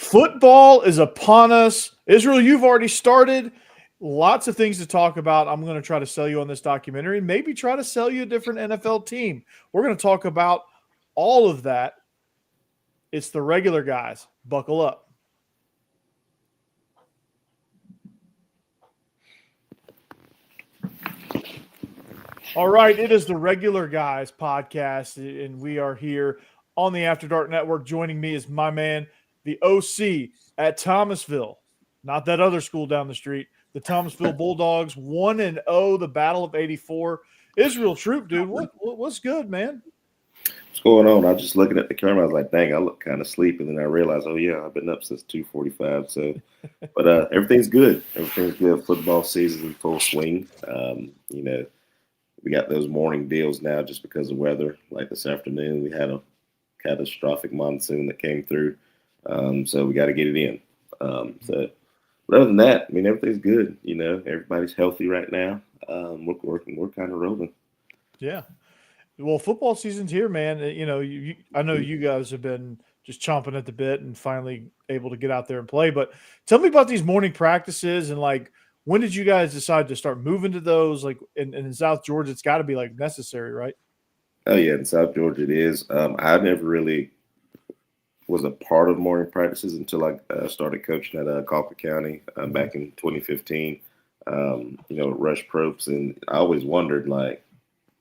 Football is upon us. Israel, you've already started. Lots of things to talk about. I'm going to try to sell you on this documentary and maybe try to sell you a different NFL team. We're going to talk about all of that. It's the regular guys. Buckle up. All right, it is the Regular Guys podcast, and we are here on the After Dark Network. Joining me is my man, the OC at Thomasville, not that other school down the street, the Thomasville Bulldogs, 1-0, the Battle of 84. Israel Troop, dude, what's good, man? What's going on? I was just looking at the camera. I was like, dang, I look kind of sleepy. And then I realized, oh, yeah, I've been up since 2:45. So, but everything's good. Everything's good. Football season's in full swing. We got those morning deals now just because of weather. Like this afternoon, we had a catastrophic monsoon that came through. So we got to get it in. But other than that, I mean, everything's good. You know, everybody's healthy right now. We're kind of rolling. Yeah. Well, football season's here, man. You know, I know you guys have been just chomping at the bit and finally able to get out there and play. But tell me about these morning practices and like, when did you guys decide to start moving to those? Like in South Georgia, it's got to be like necessary, right? Oh yeah, in South Georgia it is. I never really was a part of morning practices until I started coaching at Colquitt County back in 2015. Rush Probes, and I always wondered, like,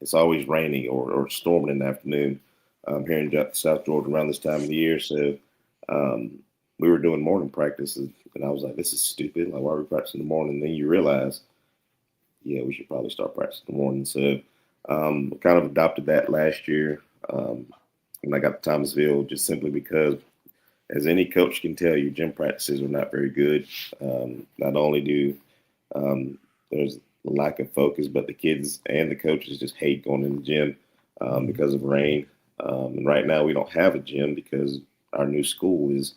it's always raining or storming in the afternoon here in South Georgia around this time of the year. So we were doing morning practices, and I was like, this is stupid. Like, why are we practicing in the morning? And then you realize, yeah, we should probably start practicing in the morning. So kind of adopted that last year when I got to Thomasville, just simply because, as any coach can tell you, gym practices are not very good. Not only do there's a lack of focus, but the kids and the coaches just hate going in the gym because of rain. And right now we don't have a gym because our new school is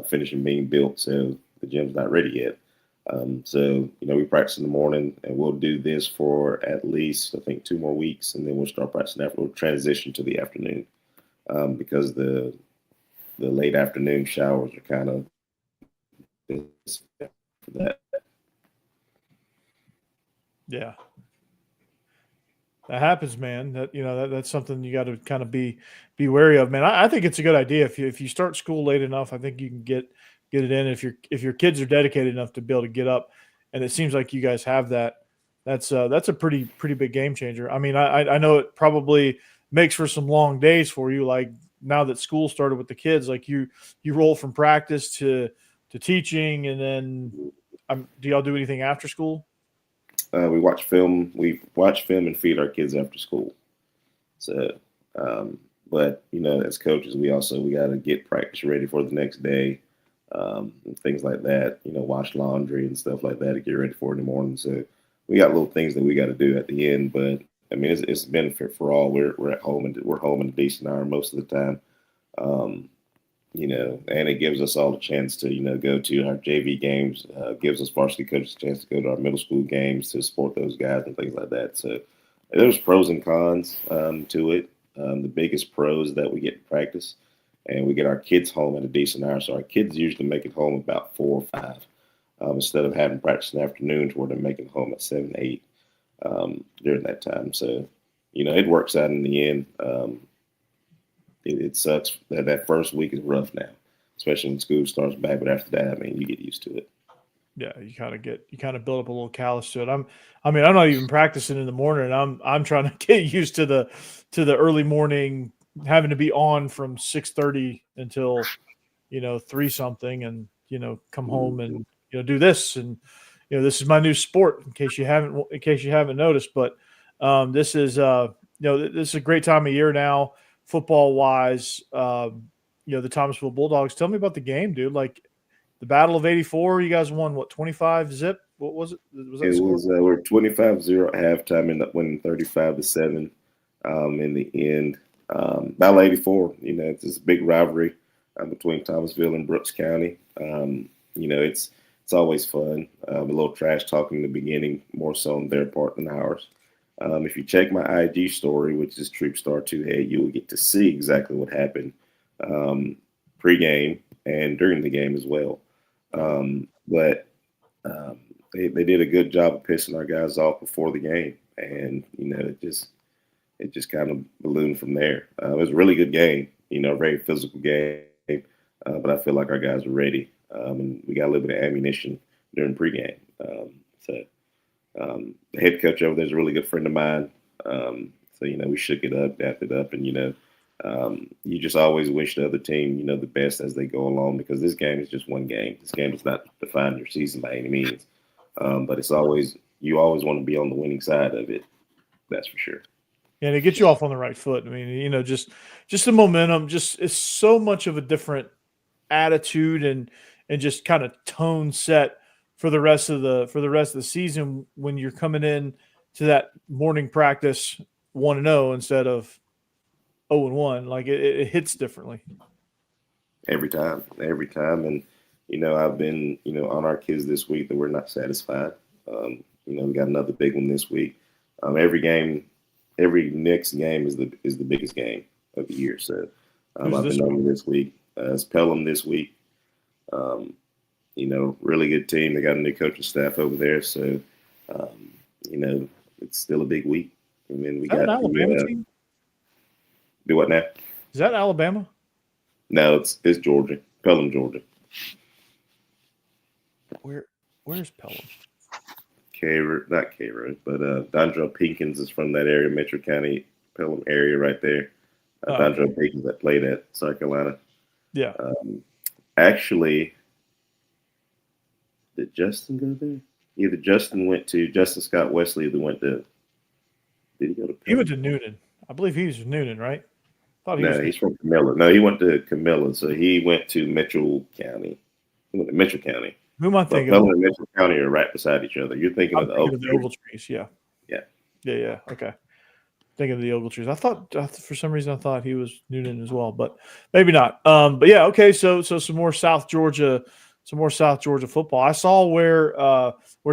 finishing being built, so the gym's not ready yet. We practice in the morning, and we'll do this for at least, I think, 2 more weeks, and then we'll start practicing after. We'll transition to the afternoon because the late afternoon showers are kind of for that. Yeah. That happens, man. That's something you got to kind of be wary of, man. I think it's a good idea if you start school late enough. I think you can get it in if your kids are dedicated enough to be able to get up, and it seems like you guys have that. That's a pretty big game changer. I mean, I know it probably makes for some long days for you. Like now that school started with the kids, like you roll from practice to teaching, and then do y'all do anything after school? We watch film. We watch film and feed our kids after school. So, but as coaches, we got to get practice ready for the next day, and things like that. Wash laundry and stuff like that to get ready for in the morning. So, we got little things that we got to do at the end. But I mean, it's a benefit for all. We're at home, and we're home in a decent hour most of the time. And it gives us all a chance to, go to our JV games, gives us varsity coaches a chance to go to our middle school games to support those guys and things like that. So there's pros and cons to it. The biggest pros that we get to practice, and we get our kids home at a decent hour. So our kids usually make it home about 4 or 5 instead of having practice in the afternoons where they're making it home at 7, 8 during that time. So, it works out in the end. It sucks that first week is rough now, especially when school starts back. But after that, I mean, you get used to it. Yeah, you kind of build up a little callus to it. I'm not even practicing in the morning. I'm trying to get used to the early morning, having to be on from 6:30 until 3 something, and come home and do this, and this is my new sport. In case you haven't noticed, but this is this is a great time of year now. Football wise, the Thomasville Bulldogs. Tell me about the game, dude. Like the Battle of 84, you guys won what, 25 zip? What was it? We're 25-0 at halftime, ended up winning 35-7 in the end. Battle of 84, it's this big rivalry between Thomasville and Brooks County. It's always fun. A little trash talking in the beginning, more so on their part than ours. If you check my IG story, which is TroopStar2Head, you will get to see exactly what happened pregame and during the game as well. But they did a good job of pissing our guys off before the game, and it just kind of ballooned from there. It was a really good game, very physical game, but I feel like our guys are ready, and we got a little bit of ammunition during pregame. The head coach over there is a really good friend of mine. We shook it up, dapped it up, and you just always wish the other team, the best as they go along, because this game is just one game. This game does not define your season by any means, but you always want to be on the winning side of it. That's for sure. And it gets you off on the right foot. I mean, just the momentum, it's so much of a different attitude and just kind of tone set for the rest of the season when you're coming in to that morning practice 1-0 instead of 0-1. Like it hits differently every time. And I've been on our kids this week that we're not satisfied. We got another big one this week. Every next game is the biggest game of the year. So I've been on this week. It's Pelham this week. Really good team. They got a new coaching staff over there. So, it's still a big week. And then we got an Alabama team. Do what now? Is that Alabama? No, it's Georgia. Pelham, Georgia. Where's Pelham? Not Cairo, but Dondrell Pinkins is from that area, Metro County, Pelham area right there. Dondrell Pinkins that played at South Carolina. Yeah. Actually, did Justin go there? Either Justin Scott Wesley that went to. Did he go to Pelham? He went to Noonan. I believe he was Noonan, right? He's from Camilla. No, he went to Camilla, so he went to Metro County. He went to Metro County. Who am I thinking? Pelham and Metro County are right beside each other. You're thinking of the Ogletrees. Yeah. Yeah. Okay. Thinking of the Ogletrees. I thought for some reason I thought he was Noonan as well, but maybe not. But yeah, okay. So some more South Georgia football. I saw where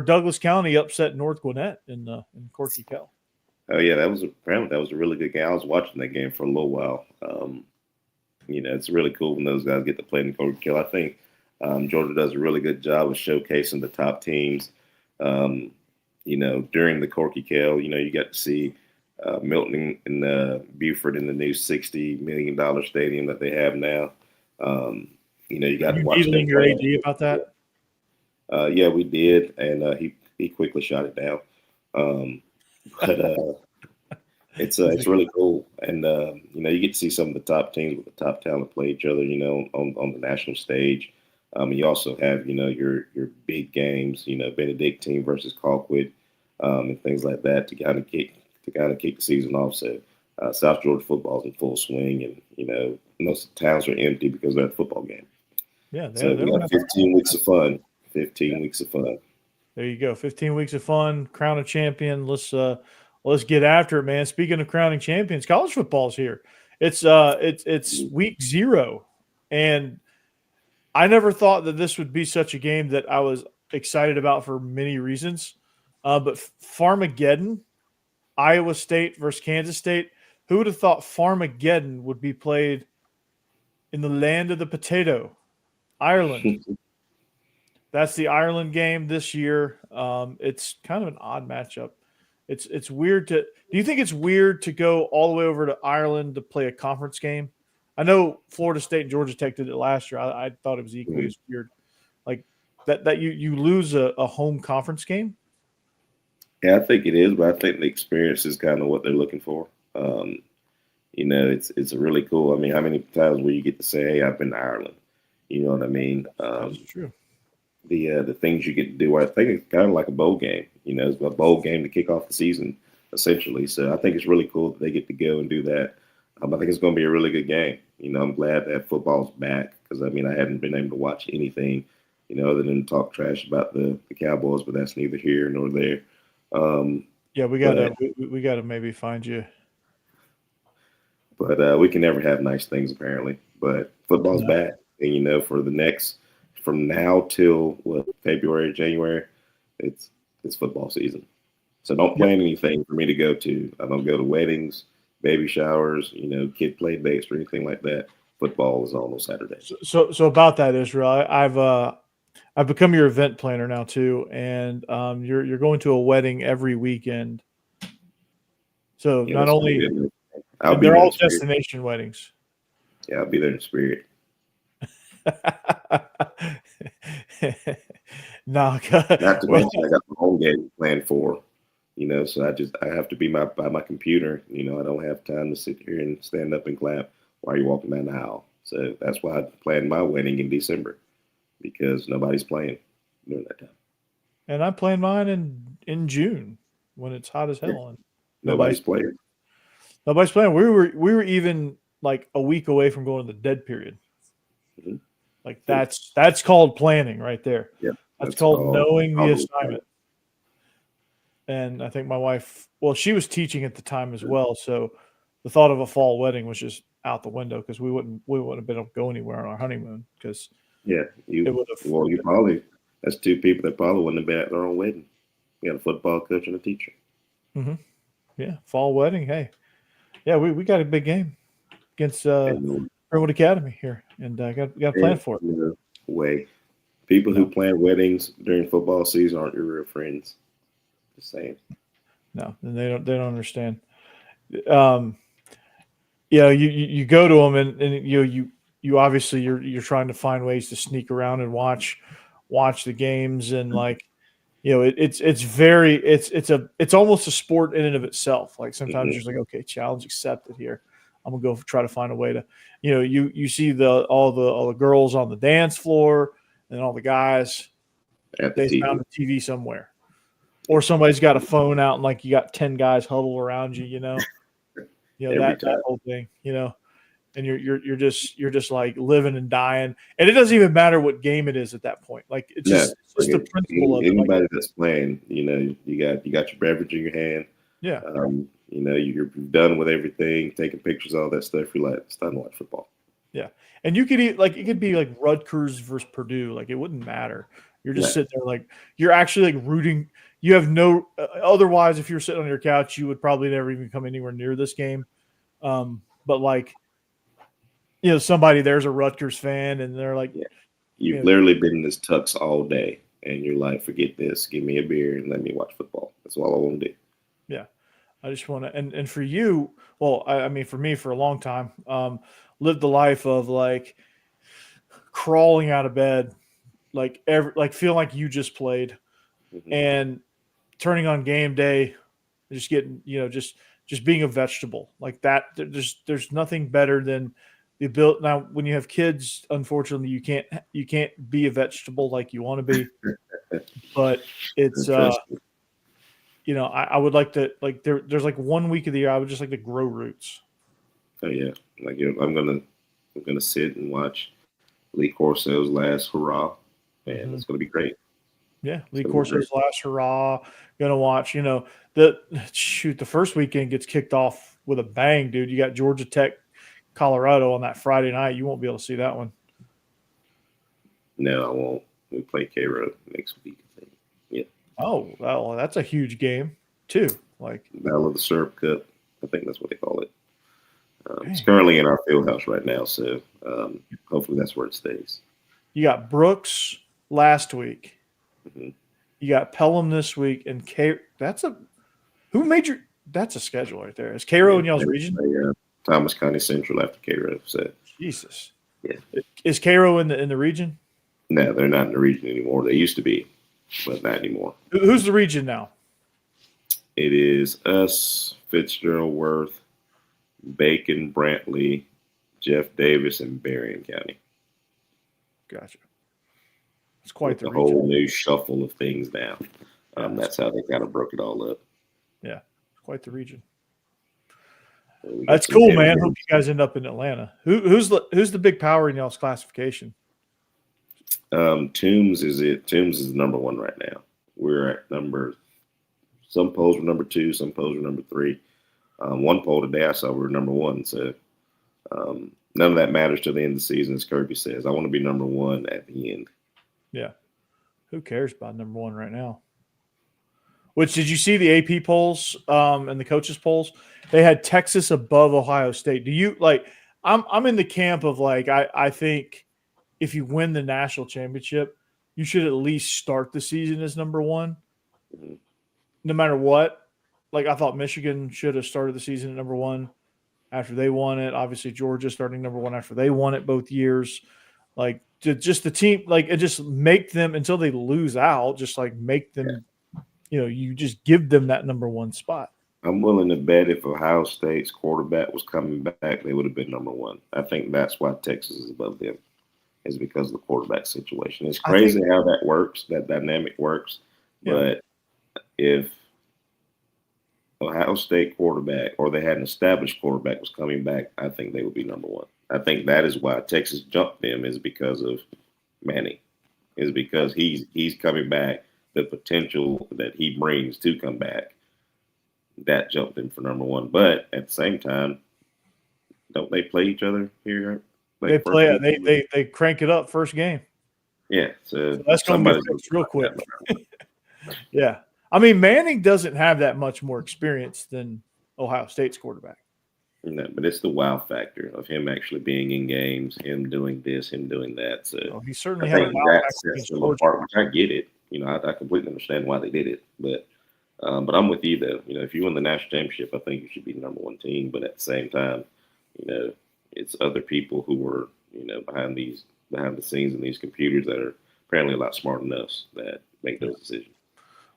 Douglas County upset North Gwinnett in Corky Kell. Oh yeah, that was a really good game. I was watching that game for a little while. It's really cool when those guys get to play in Corky Kell. I think Georgia does a really good job of showcasing the top teams. During the Corky Kell, you got to see Milton and Buford in the new $60 million stadium that they have now. You got to watch them. Your AD about that? Yeah, we did, and he quickly shot it down. But it's really cool, and you get to see some of the top teams with the top talent play each other. On the national stage. You also have your big games. Benedictine versus Colquitt, and things like that to kind of kick the season off. So South Georgia football is in full swing, and most towns are empty because they're at the football game. Yeah, so we got 15 weeks of fun. 15 weeks of fun. There you go. 15 weeks of fun. Crown a champion. Let's get after it, man. Speaking of crowning champions, college football's here. It's week 0, and I never thought that this would be such a game that I was excited about for many reasons. But Farmagedden, Iowa State versus Kansas State. Who would have thought Farmagedden would be played in the land of the potato, Ireland? That's the Ireland game this year. It's kind of an odd matchup. It's weird do you think it's weird to go all the way over to Ireland to play a conference game? I know Florida State and Georgia Tech did it last year. I thought it was equally as weird. Like that you lose a home conference game? Yeah, I think it is, but I think the experience is kind of what they're looking for. It's really cool. I mean, how many times will you get to say, "Hey, I've been to Ireland"? You know what I mean? That's true. The things you get to do, I think it's kind of like a bowl game. It's a bowl game to kick off the season, essentially. So I think it's really cool that they get to go and do that. I think it's going to be a really good game. I'm glad that football's back because, I hadn't been able to watch anything, other than talk trash about the Cowboys, but that's neither here nor there. Yeah, we gotta maybe find you. But we can never have nice things, apparently. But football's back. And, from now till February, January, it's football season. So don't plan anything for me to go to. I don't go to weddings, baby showers, kid play dates or anything like that. football is on Saturday. So about that, Israel, I've become your event planner now too, and you're going to a wedding every weekend. So Yeah, not only I'll be they're there all in spirit. destination weddings. Yeah, I'll be there in spirit. No, Not to well, mention I got my home game planned for, so I have to be by my computer. I don't have time to sit here and stand up and clap while you're walking down the aisle. So that's why I planned my wedding in December, because nobody's playing during that time. and I plan mine in June when it's hot as Yeah. hell and Nobody's playing. nobody's playing. We were even like a week away from going to the dead period. Mhm. Like that's called planning right there. Yeah, That's called knowing the all assignment. And I think my wife, well, she was teaching at the time as well, so the thought of a fall wedding was just out the window because we wouldn't have been able to go anywhere on our honeymoon because Yeah, it would have. that's two people that probably wouldn't have been at their own wedding. You got a football coach and a teacher. Mm-hmm. Yeah, fall wedding. Hey, yeah, we got a big game against Greenwood Academy here, and got a plan for it. Way people who plan weddings during football season aren't your real friends. Just saying. No, and they don't understand. You go to them and you obviously you're trying to find ways to sneak around and watch the games and it's almost a sport in and of itself. Like sometimes you're like, okay, challenge accepted here. I'm gonna go try to find a way to, you see all the girls on the dance floor and all the guys. They found a TV somewhere, or somebody's got a phone out and like you got 10 guys huddled around you. That whole thing. And you're just like living and dying, and it doesn't even matter what game it is at that point. Like it's just the principle of anybody that's playing. You got your beverage in your hand. Yeah. You're done with everything, taking pictures, all that stuff. You're like, it's time to watch football. Yeah, and you could it could be like Rutgers versus Purdue. Like it wouldn't matter. You're just sitting there like you're actually like rooting. You have no otherwise. If you're sitting on your couch, you would probably never even come anywhere near this game. But like, somebody there's a Rutgers fan, and they're like, you've literally been in this tux all day, and you're like, forget this. Give me a beer and let me watch football. That's all I want to do. Yeah, I just want to. And for you, well, I mean, for me, for a long time, lived the life of like crawling out of bed, like feeling like you just played, and turning on game day, just getting just being a vegetable like that. There's nothing better than the ability. Now, when you have kids, unfortunately, you can't be a vegetable like you want to be. But it's I would like to there's like 1 week of the year I would just like to grow roots. Oh yeah, like I'm gonna sit and watch Lee Corso's last hurrah, and it's gonna be great. Yeah, Lee Corso's last hurrah. Gonna watch. The first weekend gets kicked off with a bang, dude. You got Georgia Tech, Colorado on that Friday night. You won't be able to see that one. No, I won't. We play Cairo next week. Yeah. Oh, well, that's a huge game too. Like Battle of the Syrup Cup. I think that's what they call it. It's currently in our field house right now, so hopefully that's where it stays. You got Brooks last week. Mm-hmm. You got Pelham this week, and that's a schedule right there. Is Cairo in y'all's region? Thomas County Central after Cairo. So Jesus. Yeah. Is Cairo in the region? No, they're not in the region anymore. They used to be, but not anymore. Who's the region now? It is us, Fitzgerald, Worth, Bacon, Brantley, Jeff Davis, and Berrien County. Gotcha. It's quite the whole new shuffle of things now. That's how they kind of broke it all up. Yeah, quite the region. That's cool, man. Hope you guys end up in Atlanta. Who's the big power in y'all's classification? Toombs is it. Toombs is number one right now. We're at some polls were number 2, some polls were number 3. One poll today I saw we were number 1. So none of that matters to the end of the season, as Kirby says. I want to be number 1 at the end. Yeah. Who cares about number 1 right now? Which, did you see the AP polls and the coaches polls? They had Texas above Ohio State. Do you like? I'm in the camp of like I think if you win the national championship, you should at least start the season as number one, Mhm. no matter what. Like I thought Michigan should have started the season at number one after they won it. Obviously, Georgia starting number one after they won it both years. Like just the team, like it just make them until they lose out. Just like make them, you just give them that number one spot. I'm willing to bet if Ohio State's quarterback was coming back, they would have been number one. I think that's why Texas is above them, is because of the quarterback situation. It's crazy how that works, that dynamic works. Yeah. But if Ohio State quarterback or they had an established quarterback was coming back, I think they would be number one. I think that is why Texas jumped them, is because of Manning, is because he's coming back. The potential that he brings to come back, that jumped them for number one. But at the same time, don't they play each other here? They play it. They crank it up first game. Yeah, so that's going to be fixed real quick. Yeah, I mean Manning doesn't have that much more experience than Ohio State's quarterback. No, but it's the wow factor of him actually being in games, him doing this, him doing that. So he certainly I had a think wow that factor sets them apart, which I get it. I completely understand why they did it, but I'm with you though. If you win the national championship, I think you should be the number one team. But at the same time, it's other people who are behind the scenes and these computers that are apparently a lot smarter than us that make those decisions.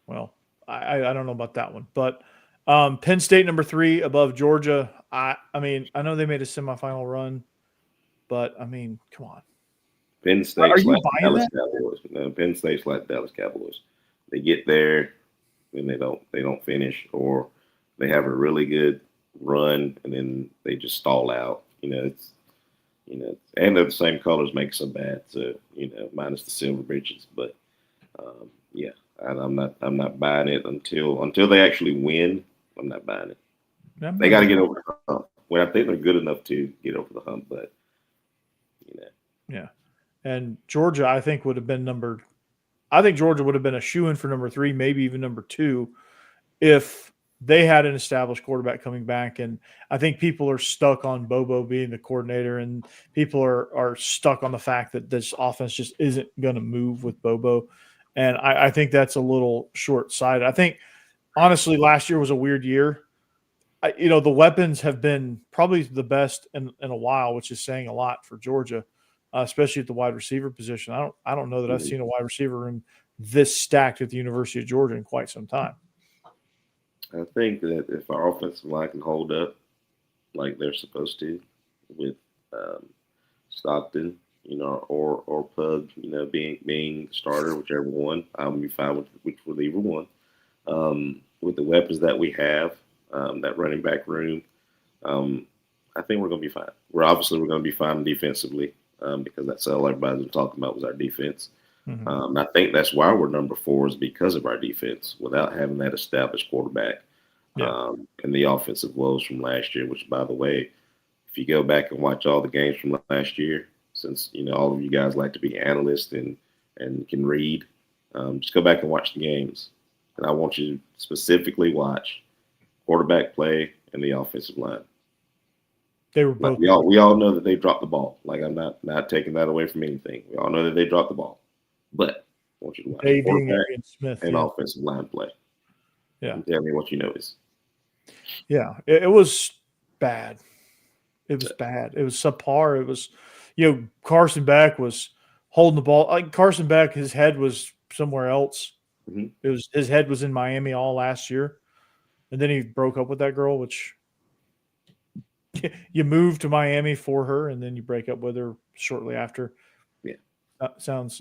Well, I don't know about that one, but Penn State number 3 above Georgia. I mean, I know they made a semifinal run, but I mean, come on. Penn State's like Dallas Cowboys. No, Penn State's like Dallas Cowboys. They get there and they don't finish, or they have a really good run and then they just stall out. And they're the same colors makes them bad. So minus the silver britches, but yeah, I'm not buying it until they actually win. I'm not buying it. They got to get over the hump. Well, I think they're good enough to get over the hump, but yeah. And Georgia, I think Georgia would have been a shoo-in for number 3, maybe even number 2, if they had an established quarterback coming back. And I think people are stuck on Bobo being the coordinator, and people are stuck on the fact that this offense just isn't going to move with Bobo. And I think that's a little short-sighted. I think, honestly, last year was a weird year. The weapons have been probably the best in a while, which is saying a lot for Georgia, especially at the wide receiver position. I don't know that I've seen a wide receiver room this stacked at the University of Georgia in quite some time. I think that if our offensive line can hold up like they're supposed to, with Stockton, or Pug, being the starter, whichever one, I'm gonna be fine with which reliever one. With the weapons that we have, that running back room, I think we're gonna be fine. We're gonna be fine defensively, because that's all everybody's been talking about was our defense. Mm-hmm. I think that's why we're number 4 is because of our defense, without having that established quarterback. Yeah. And the offensive woes from last year, which, by the way, if you go back and watch all the games from last year, since all of you guys like to be analysts and can read, just go back and watch the games. And I want you to specifically watch quarterback play and the offensive line. They were both. Like we all know that they dropped the ball. Like, I'm not taking that away from anything. We all know that they dropped the ball. But I want you to watch quarterback Smith, and offensive line play. Yeah. And tell me what you notice. Yeah, it was bad. It was bad. It was subpar. It was, Carson Beck was holding the ball. Like Carson Beck, his head was somewhere else. Mm-hmm. His head was in Miami all last year, and then he broke up with that girl, which you moved to Miami for her, and then you break up with her shortly after. Yeah, sounds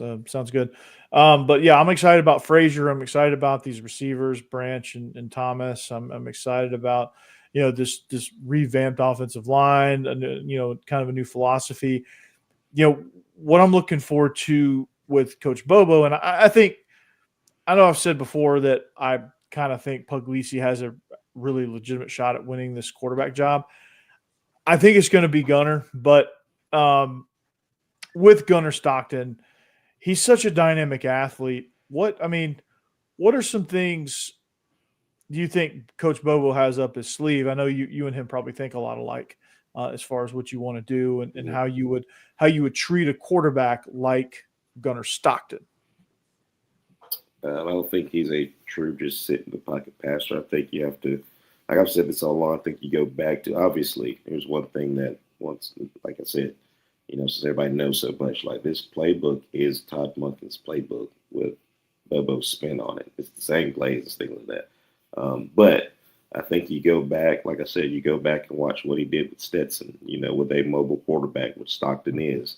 good. But yeah, I'm excited about Frazier. I'm excited about these receivers, Branch and Thomas. I'm excited about this revamped offensive line, and kind of a new philosophy. What I'm looking forward to with Coach Bobo, and I know I've said before that I kind of think Puglisi has a really legitimate shot at winning this quarterback job. I think it's going to be Gunnar, but with Gunnar Stockton, he's such a dynamic athlete. What are some things do you think Coach Bobo has up his sleeve? I know you and him probably think a lot alike as far as what you want to do and how you would treat a quarterback like Gunnar Stockton. I don't think he's a true just sit in the pocket passer. I think you have to, like I've said this all along, I think you go back to, obviously, here's one thing that once, like I said, since everybody knows so much, like this playbook is Todd Monken's playbook with Bobo's spin on it. It's the same plays and things like that. But I think you go back, like I said, you go back and watch what he did with Stetson, with a mobile quarterback, which Stockton is.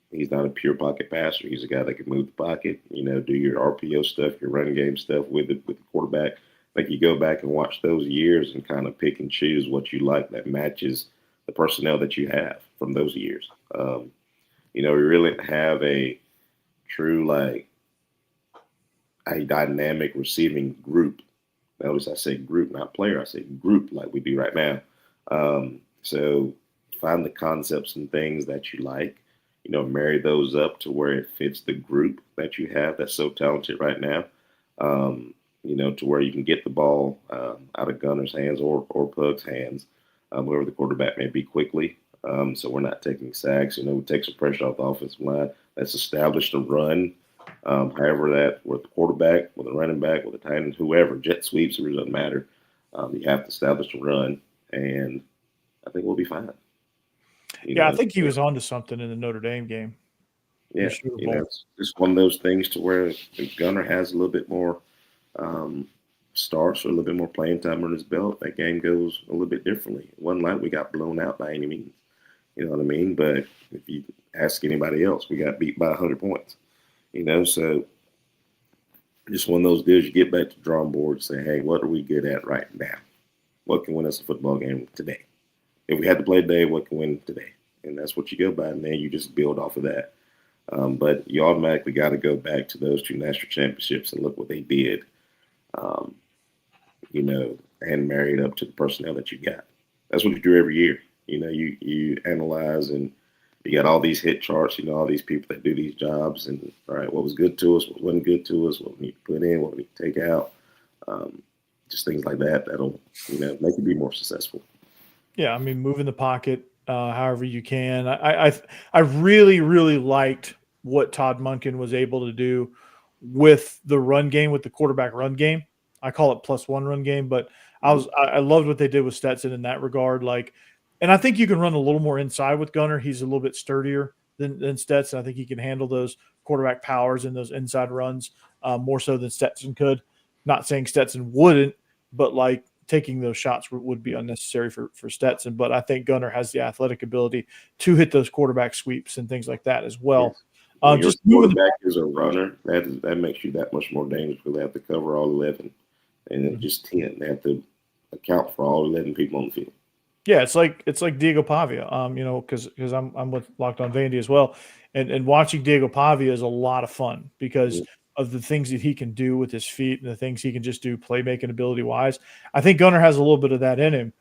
He's not a pure pocket passer. He's a guy that can move the pocket, do your RPO stuff, your running game stuff with the quarterback. Like you go back and watch those years and kind of pick and choose what you like that matches the personnel that you have from those years. We really have a true, like, a dynamic receiving group. Notice I say group, not player. I say group like we do right now. So find the concepts and things that you like, marry those up to where it fits the group that you have that's so talented right now, to where you can get the ball out of Gunner's hands or Pug's hands, whoever the quarterback may be quickly. So we're not taking sacks, we take some pressure off the offensive line. Let's establish the run. However, that with the quarterback, with a running back, with a tight end, whoever, jet sweeps, it doesn't matter. You have to establish the run, and I think we'll be fine. I think he was onto something in the Notre Dame game. Yeah, it's just one of those things to where if Gunner has a little bit more starts or a little bit more playing time on his belt, that game goes a little bit differently. It wasn't like we got blown out by any means. You know what I mean? But if you ask anybody else, we got beat by 100 points. So just one of those deals you get back to the drawing board and say, hey, what are we good at right now? What can win us a football game today? If we had to play today, what can win today? And that's what you go by, and then you just build off of that. But you automatically got to go back to those 2 national championships and look what they did, and marry it up to the personnel that you got. That's what you do every year. You analyze, and you got all these hit charts, all these people that do these jobs, and all right, what was good to us, what wasn't good to us, what we need to put in, what we need to take out, just things like that. That'll, make you be more successful. Yeah, I mean, move in the pocket however you can. I really, really liked what Todd Monken was able to do with the run game, with the quarterback run game. I call it +1 run game, but I loved what they did with Stetson in that regard. Like, and I think you can run a little more inside with Gunner. He's a little bit sturdier than Stetson. I think he can handle those quarterback powers and those inside runs more so than Stetson could. Not saying Stetson wouldn't, but like taking those shots would be unnecessary for Stetson. But I think Gunner has the athletic ability to hit those quarterback sweeps and things like that as well. When your quarterback is a runner, that makes you that much more dangerous because they have to cover all 11, and just 10. They have to account for all 11 people on the field. Yeah, it's like Diego Pavia, because I'm with Locked On Vandy as well, and watching Diego Pavia is a lot of fun because of the things that he can do with his feet and the things he can just do playmaking ability wise. I think Gunner has a little bit of that in him,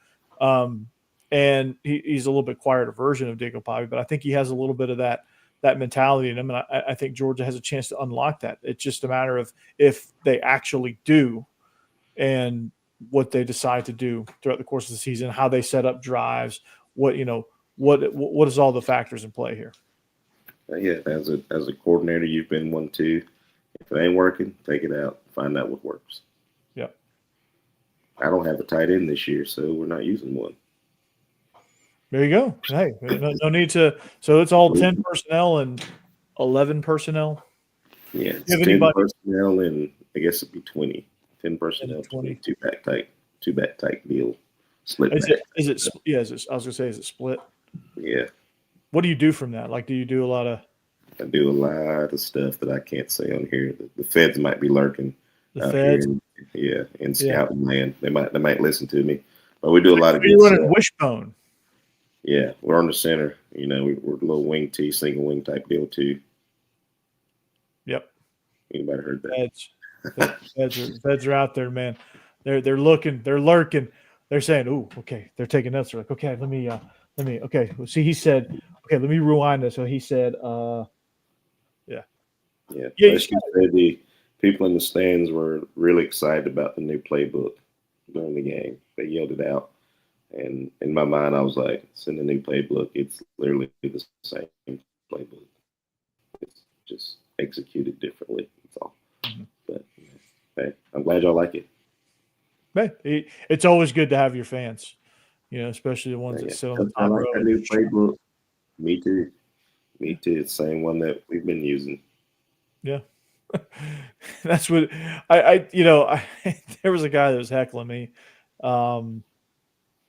and he's a little bit quieter version of Diego Pavia, but I think he has a little bit of that mentality in him, and I think Georgia has a chance to unlock that. It's just a matter of if they actually do, and what they decide to do throughout the course of the season, how they set up drives, what is all the factors in play here. Yeah, as a coordinator, you've been one too. If it ain't working, take it out. Find out what works. Yep. I don't have a tight end this year, so we're not using one. There you go. Hey, no need to. So it's all 10 personnel and 11 personnel. Yeah, it's 10 personnel, and I guess it'd be 20. 10 personnel, 20 two-back type deal. Split. Is it? Yeah. I was gonna say, is it split? Yeah. What do you do from that? Like, do you do a lot of? I do a lot of stuff that I can't say on here. The feds might be lurking. The feds. In scouting land, they might listen to me. But we do a lot of good stuff. Wishbone. Yeah, we're on the center. We're a little wing T, single wing type deal too. Yep. Anybody heard that? Feds are out there, man. They're looking, they're lurking. They're saying, "Ooh, okay." They're taking notes. They're like, "Okay, let me. Okay." Well, see, he said, "Okay, let me rewind this." So he said, "Yeah." The people in the stands were really excited about the new playbook during the game. They yelled it out. And in my mind, I was like, send a new playbook. It's literally the same playbook. It's just executed differently. That's all. Mhm. But hey, I'm glad y'all like it. Hey, it's always good to have your fans, especially the ones that Yeah, sit on the Coach, I top like row that and new just cheer. playbook. Me too. Me Yeah. too. It's the same one that we've been using. Yeah. That's what I there was a guy that was heckling me um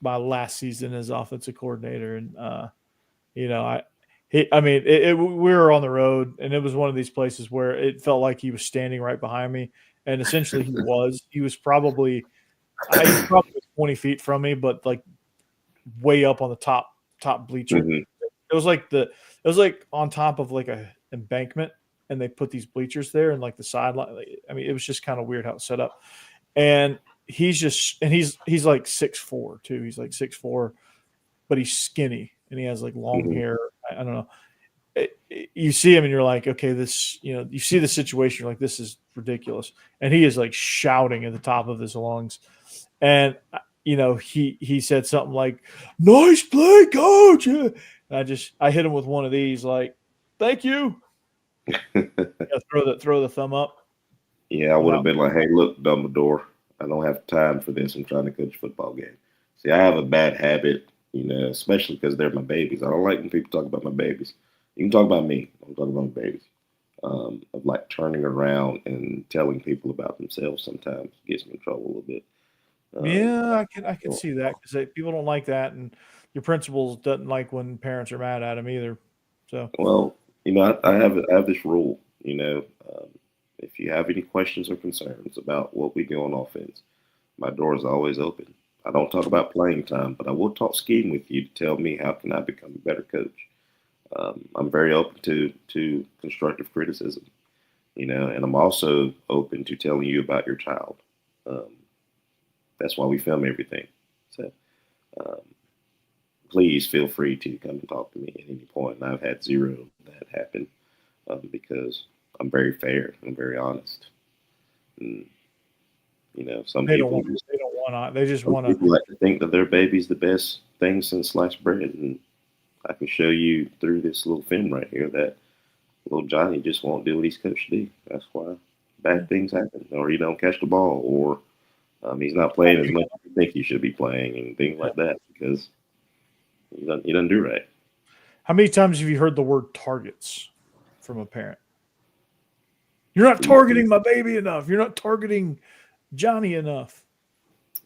my last season as offensive coordinator, and I mean we were on the road, and it was one of these places where it felt like he was standing right behind me, and essentially he was probably 20 feet from me, but like way up on the top bleacher. Hmm. It was like on top of like a embankment, and they put these bleachers there and like the sideline. I mean, it was just kind of weird how it's set up. And he's like 6'4" too. He's like 6'4", but he's skinny and he has like long Hmm. hair. I don't know. You see him and you're like, okay, you see the situation, you're like, this is ridiculous. And he is like shouting at the top of his lungs. And he said something like, "Nice play, coach." And I hit him with one of these, like, "Thank you." Yeah, throw the thumb up. Yeah, I would have About been like, hey, look, Dumbledore, I don't have time for this. I'm trying to coach a football game. See, I have a bad habit, especially because they're my babies. I don't like when people talk about my babies. You can talk about me. I'm talking about my babies. Of like turning around and telling people about themselves sometimes gets me in trouble a little bit. Um, yeah, I can see that because people don't like that, and your principals doesn't like when parents are mad at him either. So well, I have this rule. If you have any questions or concerns about what we do on offense, my door is always open. I don't talk about playing time, but I will talk scheme with you to tell me how can I become a better coach. I'm very open to constructive criticism, and I'm also open to telling you about your child. Um, that's why we film everything. So um, please feel free to come and talk to me at any point. And I've had zero of that happen because I'm very fair. I'm very honest. And, some they don't people want just they don't want to. They just some want to. people like to think that their baby's the best thing since sliced bread, and I can show you through this little film right here that little Johnny just won't do what he's coached to do. That's why bad things happen, or he don't catch the ball, or he's not playing as much as you think he should be playing, and things like that because he doesn't do right. How many times have you heard the word targets from a parent? You're not He- targeting my baby enough. You're not targeting Johnny enough.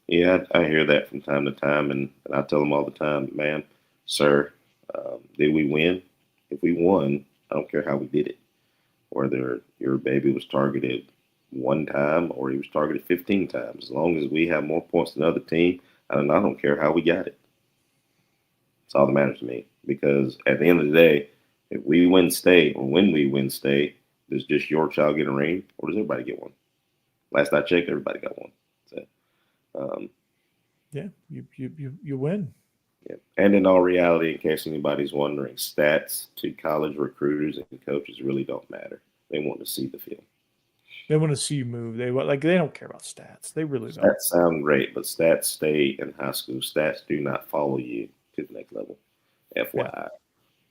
Yeah, I hear that from time to time, and I tell them all the time, ma'am, sir, did we win? If we won, I don't care how we did it. Whether your baby was targeted one time or he was targeted 15 times. As long as we have more points than the other team, I don't care how we got it. It's all that matters to me. Because at the end of the day, if we win state or when we win state, does just your child get a ring or does everybody get one? Last I checked, everybody got one. So, um, Yeah, you win. yeah. And in all reality, in case anybody's wondering, stats to college recruiters and coaches really don't matter. They want to see the film. They want to see you move. They don't care about stats. They really don't. Stats sound great, but stats stay in high school. Stats do not follow you to the next level. Yeah. FYI.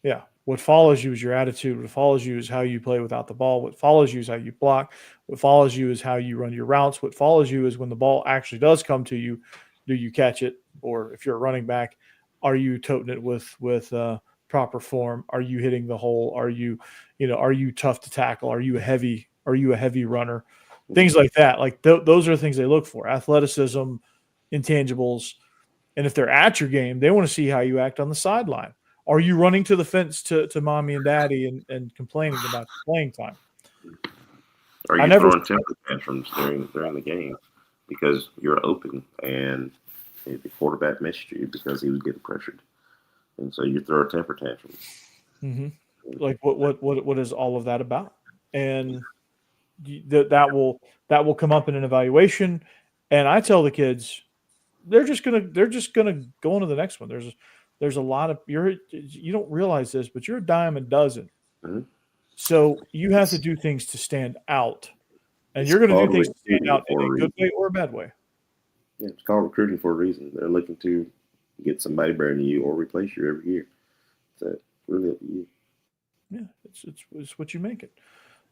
Yeah. What follows you is your attitude. What follows you is how you play without the ball. What follows you is how you block. What follows you is how you run your routes. What follows you is when the ball actually does come to you, do you catch it? Or if you're a running back, are you toting it with proper form? Are you hitting the hole? Are you tough to tackle? Are you a heavy runner? Things like that. Like those are the things they look for: athleticism, intangibles, and if they're at your game, they want to see how you act on the sideline. Are you running to the fence to mommy and daddy and complaining about your playing time? Are I you never. throwing temper tantrums during the game because you're open and the quarterback missed you because he was getting pressured, and so you throw a temper tantrum. Mhm. Like what is all of that about? And that will come up in an evaluation. And I tell the kids they're just gonna go on to the next one. There's a lot of you don't realize this, but you're a dime a dozen. Mhm. So you have to It's do things to stand out. And it's you're going to do called things to stand recruiting out for in a a good reason. way or a bad way. Yeah, it's called recruiting for a reason. They're looking to get somebody better than you or replace you every year. So really up to you. Yeah, it's what you make it.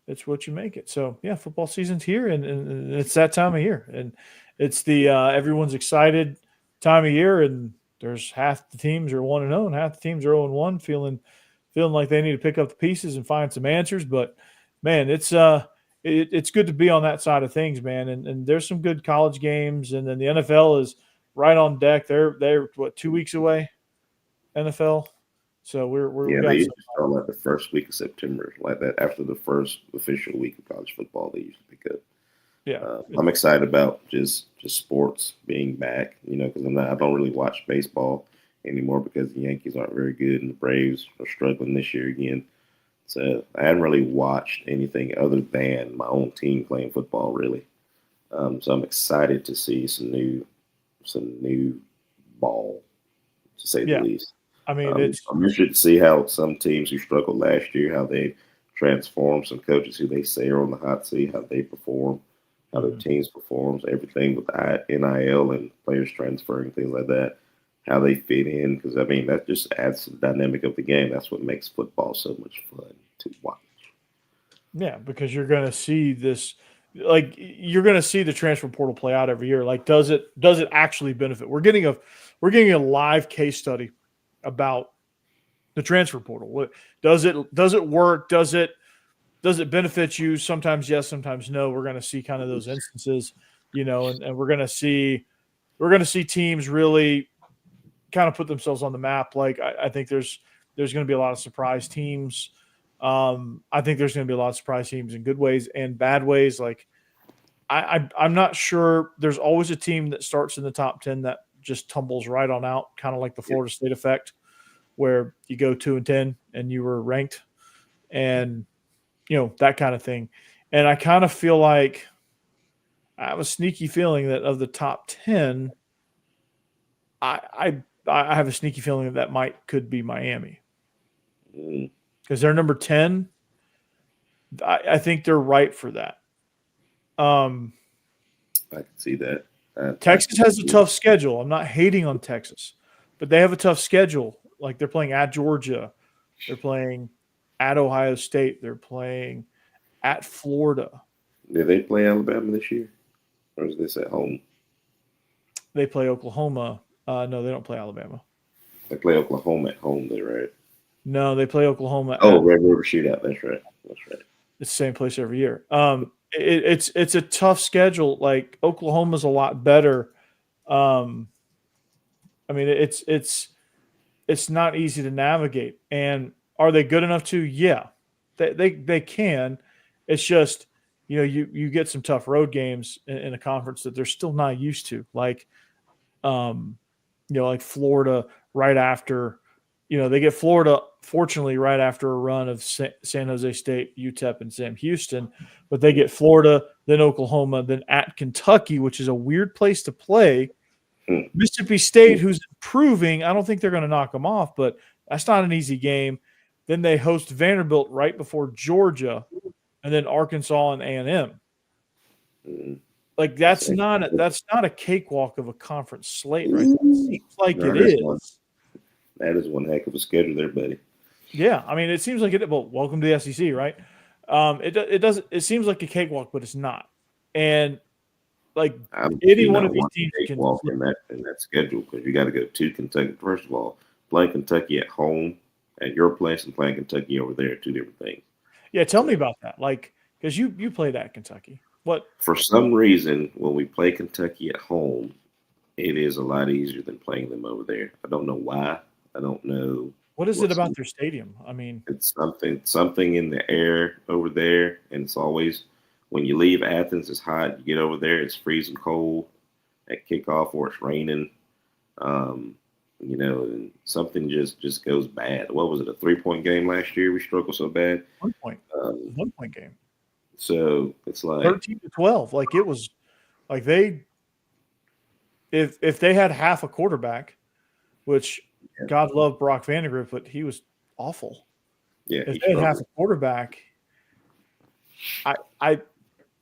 It's what you make it. So yeah, football season's here, and it's that time of year, and it's the everyone's excited time of year, and there's half the teams are 1-0, and half the teams are 0-1, feeling like they need to pick up the pieces and find some answers. But man, it's good to be on that side of things, man. And there's some good college games, and then the NFL is right on deck. They're what, 2 weeks away, NFL. So we Yeah, they got used some. to start like the first week of September, like that. After the first official week of college football, they usually pick up. Yeah, I'm excited about just sports being back, because I don't really watch baseball anymore because the Yankees aren't very good and the Braves are struggling this year again. So I haven't really watched anything other than my own team playing football, really. So I'm excited to see some new ball, to say the yeah. least. I mean, I'm interested to see how some teams who struggled last year, how they transform, some coaches who they say are on the hot seat, how they perform, how their teams performs, everything with NIL and players transferring, things like that, how they fit in. Because, that just adds to the dynamic of the game. That's what makes football so much fun to watch. yeah, because you're going to see this, like you're going to see the transfer portal play out every year. Like, does it actually benefit? We're getting a live case study about the transfer portal. What does it work? Does it benefit you? Sometimes yes, sometimes no. We're going to see kind of those instances, and we're going to see teams really kind of put themselves on the map. Like I think there's going to be a lot of surprise teams. I think there's going to be a lot of surprise teams in good ways and bad ways. Like I'm not sure. There's always a team that starts in the top 10 that just tumbles right on out, kind of like the Florida State effect, where you go 2-10 and you were ranked, and that kind of thing. And I kind of feel like I have a sneaky feeling that of the top 10, I have a sneaky feeling that could be Miami, because they're number 10. I think they're right for that. I can see that. Texas has a tough schedule. I'm not hating on Texas, but they have a tough schedule. Like, they're playing at Georgia, they're playing at Ohio State, they're playing at Florida. Did they play Alabama this year, or is this at home? They play Oklahoma. No, they don't play Alabama. They play Oklahoma at home, though, right? No, they play Oklahoma. Red River Shootout. That's right. It's the same place every year. It's a tough schedule. Like, Oklahoma's a lot better. It's not easy to navigate. And are they good enough to? Yeah, they can. It's just, you get some tough road games in a conference that they're still not used to. Like, like Florida right after. They get Florida, fortunately, right after a run of San Jose State, UTEP, and Sam Houston. But they get Florida, then Oklahoma, then at Kentucky, which is a weird place to play. Mississippi State, who's improving. I don't think they're going to knock them off, but that's not an easy game. Then they host Vanderbilt right before Georgia, and then Arkansas and A&M. Like, that's not a cakewalk of a conference slate, right? It seems like it is. That is one heck of a schedule there, buddy. Yeah, it seems like it. Well, welcome to the SEC, right? It seems like a cakewalk, but it's not. And like, any one of these teams can walk in that schedule, because you got to go to Kentucky. First of all, playing Kentucky at home at your place and playing Kentucky over there are two different things. Yeah, tell me about that. Like, because you played at Kentucky. What? For some reason, when we play Kentucky at home, it is a lot easier than playing them over there. I don't know why. I don't know. What is it about their stadium? It's something in the air over there, and it's always, when you leave Athens, it's hot. You get over there, it's freezing cold at kickoff, or it's raining. And something just goes bad. What was it? A 3-point game last year? We struggled so bad. 1 point. 1 point game. So it's like 13-12. Like, it was like if they had half a quarterback, which God love Brock Vandagriff, but he was awful. Yeah, if they had half a quarterback,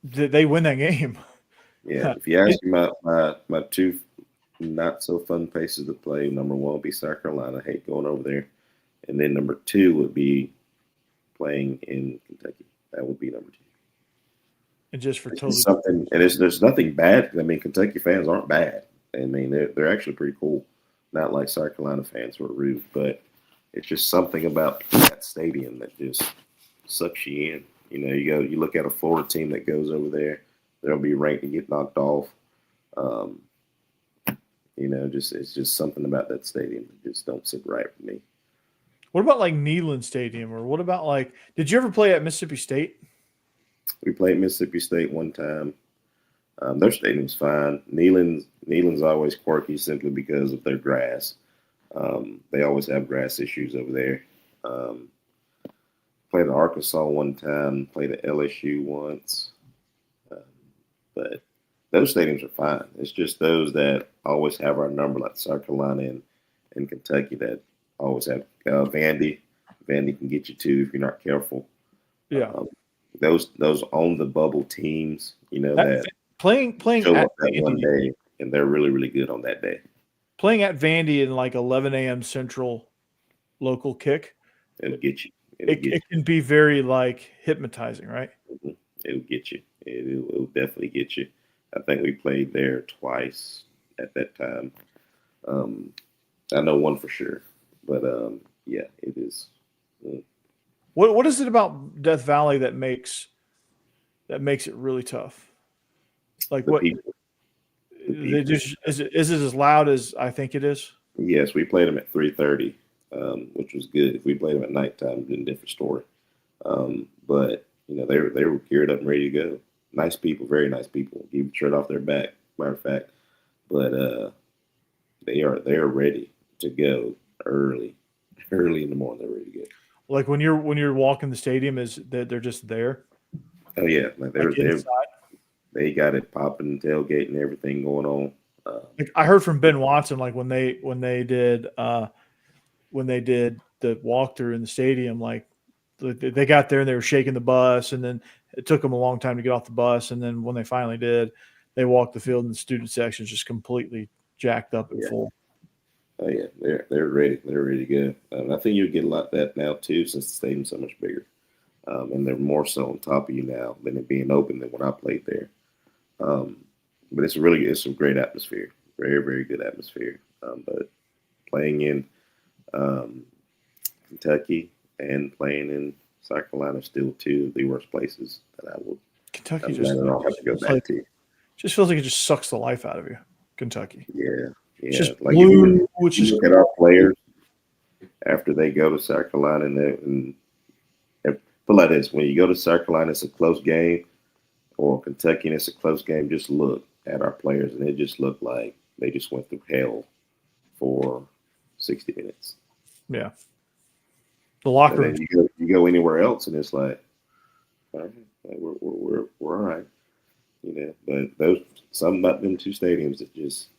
they win that game. Yeah, if you ask me my two not so fun places to play. Number one would be South Carolina. I hate going over there. And then number two would be playing in Kentucky. That would be number two. And just for It's totally just something, and there's nothing bad. I mean, Kentucky fans aren't bad. I mean, they're actually pretty cool. Not like South Carolina fans who are rude, but it's just something about that stadium that just sucks you in. You look at a Florida team that goes over there, they'll be ranked to get knocked off. Um, it's just something about that stadium that just don't sit right with me. What about like Neyland Stadium, or what about like? Did you ever play at Mississippi State? We played Mississippi State one time. Their stadium's fine. Neyland's always quirky simply because of their grass. They always have grass issues over there. Played at Arkansas one time. Played at LSU once. But those stadiums are fine. It's just those that always have our number, like South Carolina and Kentucky, that always have Vandy. Vandy can get you too if you're not careful. Yeah. Those on the bubble teams, that playing show at up that Vandy, one day, and they're really, really good on that day. playing at Vandy in like 11 a.m. Central local kick. It'll get you. It can be very like hypnotizing, right? Mm-hmm. It'll get you. It'll definitely get you. I think we played there twice at that time. I know one for sure, but yeah, it is. What is it about Death Valley that makes it really tough? Like The what? people. They just is it as loud as I think it is? Yes, we played them at 3:30, which was good. If we played them at nighttime, it'd been a different story. But they were geared up and ready to go. Nice people, very nice people. Keep the shirt off their back, matter of fact. But they are ready to go early in the morning. They're ready to go. Like when you're walking the stadium, is that they're just there? Oh yeah, like they're inside? they got it popping, tailgate, and everything going on. Like I heard from Ben Watson, like when they did the walkthrough in the stadium, like they got there and they were shaking the bus, and then it took them a long time to get off the bus, and then when they finally did, they walked the field and the student section is just completely jacked up and full. Oh yeah, they're ready. They're ready to go. I think you'll get a lot of that now too, since the stadium's so much bigger, and they're more so on top of you now than it being open than when I played there. But it's a great atmosphere, very, very good atmosphere. But playing in Kentucky and playing in South Carolina are still two of the worst places that I would. Kentucky just have to go back to. Just feels like it just sucks the life out of you. Kentucky. Yeah. It's just like blue, if you look at our players after they go to South Carolina and put like this: when you go to South Carolina, it's a close game, or Kentucky, and it's a close game. Just look at our players, and it just looked like they just went through hell for 60 minutes. Yeah. The locker room. You go anywhere else, and it's like, all right, we're all right, But something about them two stadiums that just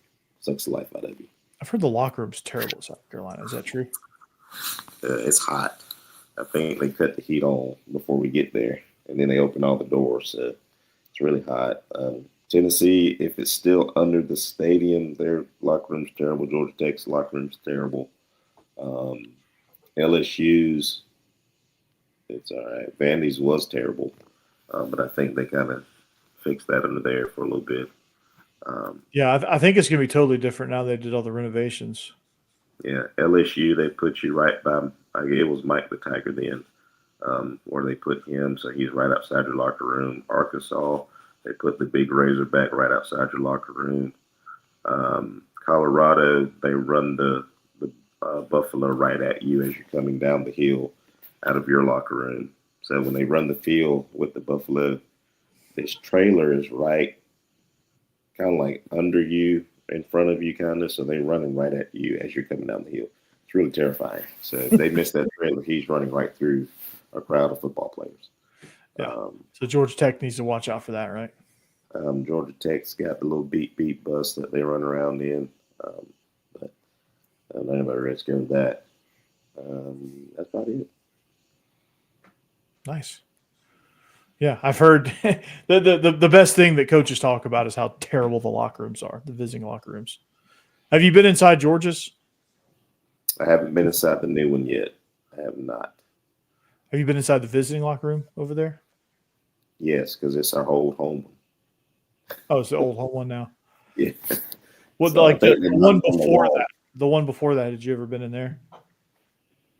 sucks the life out of you. I've heard the locker room's terrible in South Carolina. Is that true? It's hot. I think they cut the heat on before we get there, and then they open all the doors. So it's really hot. Tennessee, if it's still under the stadium, their locker room's terrible. Georgia Tech's locker room's terrible. LSU's, it's all right. Vandy's was terrible, but I think they kind of fixed that under there for a little bit. Yeah, I think it's going to be totally different now they did all the renovations. Yeah, LSU, they put you right by, it was Mike the Tiger then, where they put him, so he's right outside your locker room. Arkansas, they put the big Razorback right outside your locker room. Colorado, they run the Buffalo right at you as you're coming down the hill out of your locker room. So when they run the field with the Buffalo, this trailer is right kind of like under you, in front of you, kind of. So they're running right at you as you're coming down the hill. It's really terrifying. So if they miss that trailer, he's running right through a crowd of football players. Yeah. So Georgia Tech needs to watch out for that, right? Georgia Tech's got the little beep bus that they run around in. But I don't know anybody ready to go with that. That's about it. Nice. Yeah, I've heard the best thing that coaches talk about is how terrible the locker rooms are, the visiting locker rooms. Have you been inside Georgia's? I haven't been inside the new one yet. I have not. Have you been inside the visiting locker room over there? Yes, because it's our old home one. Oh, it's the old home one now. Yeah. Well, So like I the think they one knocked on the before wall. that. The one before that. Had you ever been in there?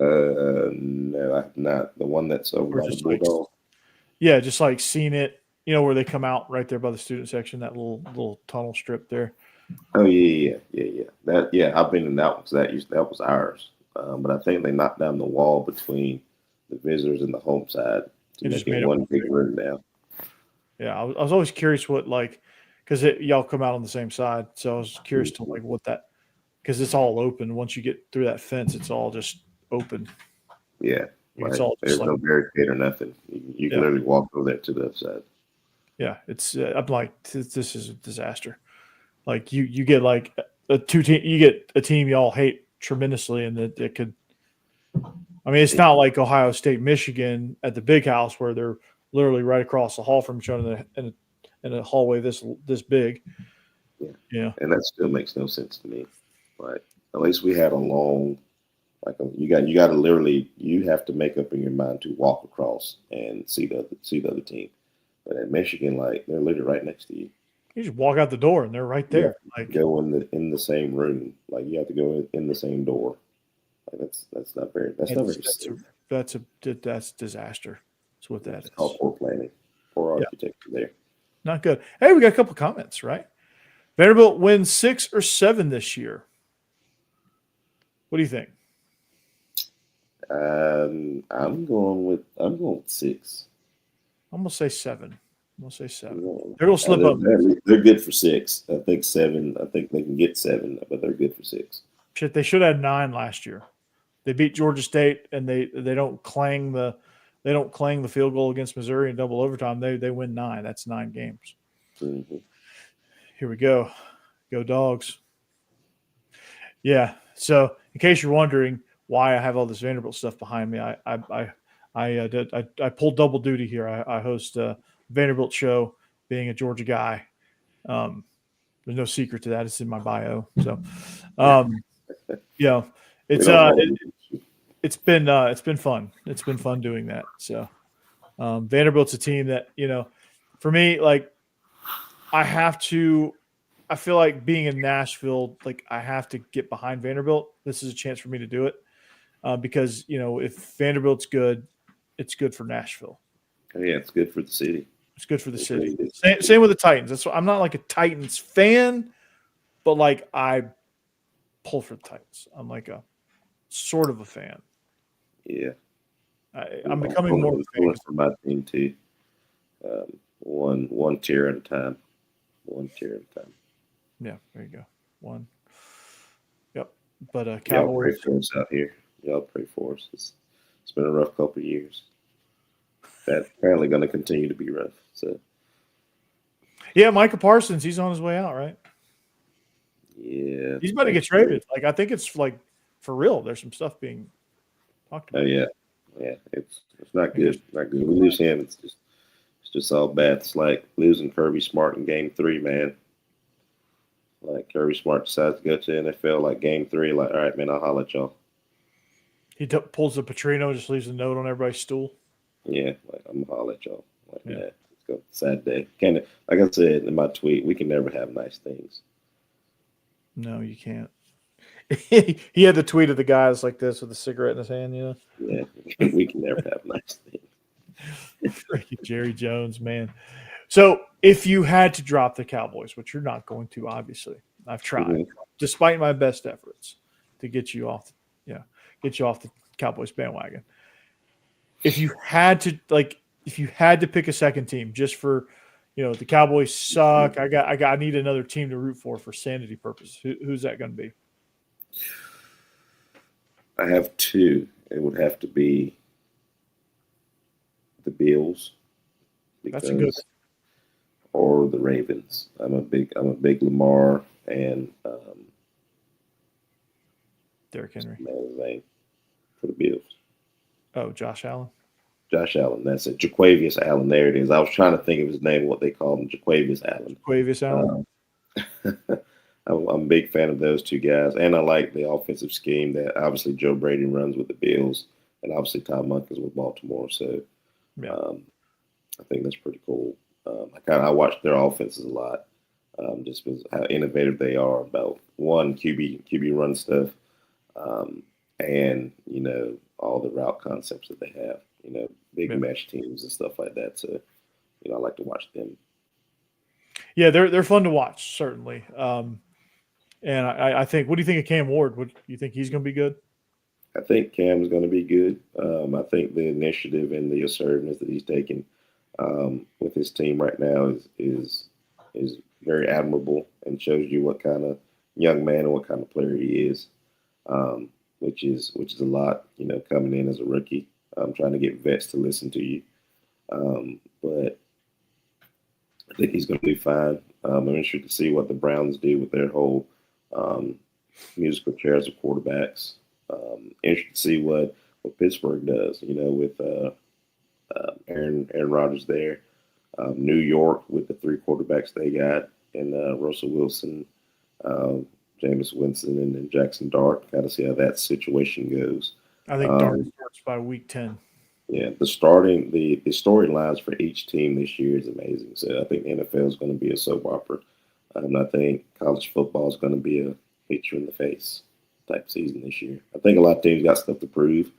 No, I have not. The one that's over Or by the just like, Bulldog. yeah, just like seen it. You know where they come out right there by the student section, that little tunnel strip there. Oh yeah. That I've been in that one because that was ours. But I think they knocked down the wall between the visitors and the home side to They just make it made it one one big big room now. Yeah, I was always curious what like because y'all come out on the same side, so I was curious to like what that because it's all open. Once you get through that fence, it's all just open. Yeah, Like, it's like all just there's like no barricade or nothing. You can yeah, literally walk over there to the other side. yeah. It's I'm like this is a disaster. Like you get like a two team, you get a team y'all hate tremendously, and that it could. I mean, it's not like Ohio State, Michigan at the big house where they're literally right across the hall from each other in a hallway this big. Yeah, Yeah. and that still makes no sense to me. Like at least we had a long, you got to literally you have to make up in your mind to walk across and see the other team. But at Michigan, like they're literally right next to you. You just walk out the door and they're right You have there. to Like go in the same room. Like you have to go in the same door. Like that's not very safe. that's disaster. That's what that It's is. called poor planning, poor Yeah, architecture there. not good. Hey, we got a couple comments, right? Vanderbilt wins 6 or 7 this year. What do you think? I'm going with 6. I'm gonna say 7. I'm gonna say 7. Yeah. They're gonna slip up. They're good for 6. I think 7. I think they can get 7, but they're good for 6. Shit, they should have had 9 last year. They beat Georgia State, and they don't clang the field goal against Missouri in double overtime. They win 9. That's 9 games. Mm-hmm. Here we go. Go Dogs. Yeah. So, in case you're wondering why I have all this Vanderbilt stuff behind me, I pulled double duty here. I host a Vanderbilt show, being a Georgia guy. There's no secret to that. It's in my bio. So, yeah, We it's don't hold it. it's been fun. It's been fun doing that. So, Vanderbilt's a team that for me, like I feel like being in Nashville, like I have to get behind Vanderbilt. This is a chance for me to do it because if Vanderbilt's good, it's good for Nashville. Oh, yeah, it's good for the city. It's good for the It's city. really good. Same with the Titans. That's why I'm not like a Titans fan, but like I pull for the Titans. I'm like a sort of a fan. Yeah, I'm becoming more of a fan. for my team too. One tier at a time. One tier at a time. Yeah, there you go. One. Yep. But Y'all pray Cowboys. for us out here. Y'all pray for us. It's been a rough couple of years. That's apparently going to continue to be rough. So Yeah, Micah Parsons, he's on his way out, right? yeah, He's about to get traded. Like I think it's like for real. There's some stuff being talked Oh about. yeah. It's not good. Not good. We lose him. It's just all bad. It's like losing Kirby Smart in Game 3, man. Like Kirby Smart decides to go to the NFL like Game 3. Like, all right, man, I'll holler at y'all. He pulls the Petrino, just leaves a note on everybody's stool. Yeah, like I'm gonna holler at y'all. Like, Yeah. let's go. Sad day. Like I said in my tweet, we can never have nice things. No, you can't. He had the tweet of the guys like this with a cigarette in his hand, Yeah, we can never have nice things. Freaking Jerry Jones, man. So if you had to drop the Cowboys, which you're not going to, obviously, I've tried, despite my best efforts to get you off the Cowboys bandwagon. If you had to pick a second team, just for, the Cowboys suck. I need another team to root for sanity purposes. Who's that going to be? I have 2. It would have to be the Bills. That's a good. Or the Ravens. I'm a big Lamar and Derrick Henry. For the Bills. Oh, Josh Allen. Josh Allen. That's it. Jaquavius Allen. There it is. I was trying to think of his name, what they call him, Jaquavius Allen. Jaquavius Allen. I'm a big fan of those two guys, and I like the offensive scheme that obviously Joe Brady runs with the Bills, and obviously Tom Monken's with Baltimore. So Yeah. I think that's pretty cool. I watch their offenses a lot, just because how innovative they are about one QB run stuff, and all the route concepts that they have. Big mesh teams and stuff like that. So I like to watch them. Yeah, they're fun to watch, certainly. And I think, what do you think of Cam Ward? What you think he's going to be good? I think Cam's going to be good. I think the initiative and the assertiveness that he's taking with his team right now is very admirable and shows you what kind of young man and what kind of player he is, which is a lot. Coming in as a rookie, trying to get vets to listen to you, but I think he's going to be fine. I'm interested to see what the Browns do with their whole musical chairs of quarterbacks. Interested to see what Pittsburgh does, with Aaron Rodgers there. New York with the three quarterbacks they got, and Russell Wilson, Jameis Winston, and then Jackson Dart. Got to see how that situation goes. I think Dart starts by week 10. Yeah, the storylines for each team this year is amazing. So I think the NFL is going to be a soap opera, and I think college football is going to be a hit you in the face type season this year. I think a lot of teams got stuff to prove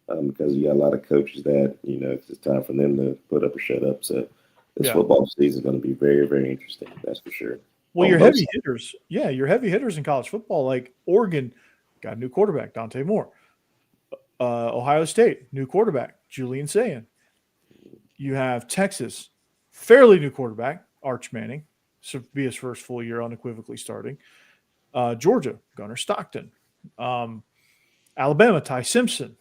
because you got a lot of coaches that it's time for them to put up or shut up. So this football season is going to be very, very interesting. That's for sure. Well, your heavy hitters, your heavy hitters in college football, like Oregon, got a new quarterback, Dante Moore. Ohio State, new quarterback, Julian Sayin. You have Texas, fairly new quarterback, Arch Manning, so be his first full year unequivocally starting. Georgia, Gunnar Stockton. Alabama, Ty Simpson.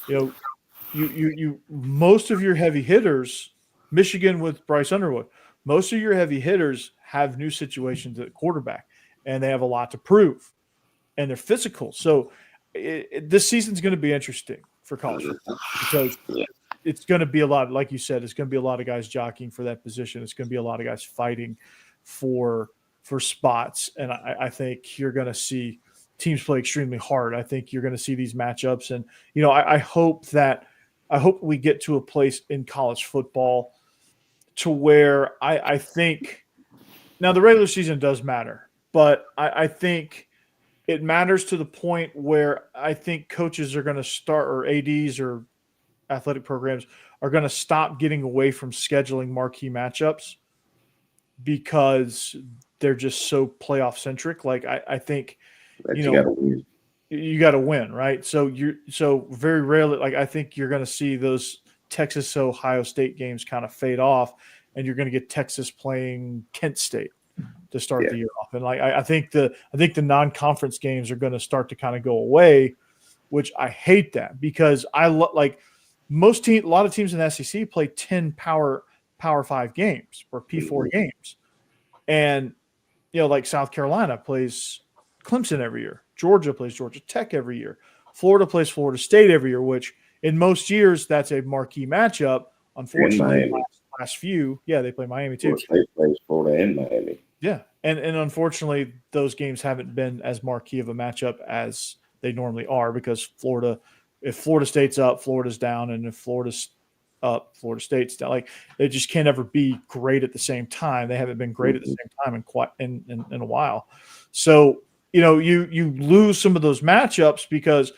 You most of your heavy hitters, Michigan with Bryce Underwood, most of your heavy hitters have new situations at quarterback, and they have a lot to prove, and they're physical. So this season's going to be interesting for college football because it's going to be a lot, like you said, it's going to be a lot of guys jockeying for that position. It's going to be a lot of guys fighting for spots, and I think you're going to see teams play extremely hard. I think you're going to see these matchups, and I hope we get to a place in college football to where I think now the regular season does matter, but I think it matters to the point where I think coaches are going to start, or ADs or athletic programs are going to stop getting away from scheduling marquee matchups because they're just so playoff centric. Like I think, you got to win, right? So very rarely, like I think you're going to see those Texas Ohio State games kind of fade off, and you're going to get Texas playing Kent State to start the year off. And like I think the non-conference games are going to start to kind of go away, which I hate that because I like a lot of teams in the SEC play 10 Power 5 games or P4 games, and like South Carolina plays Clemson every year, Georgia plays Georgia Tech every year, Florida plays Florida State every year, which in most years that's a marquee matchup. Unfortunately, last few, they play Miami too. State plays Florida and Miami. Yeah, and unfortunately, those games haven't been as marquee of a matchup as they normally are because if Florida State's up, Florida's down, and if Florida's up, Florida State's down. Like they just can't ever be great at the same time. They haven't been great at the same time in a while. So you lose some of those matchups because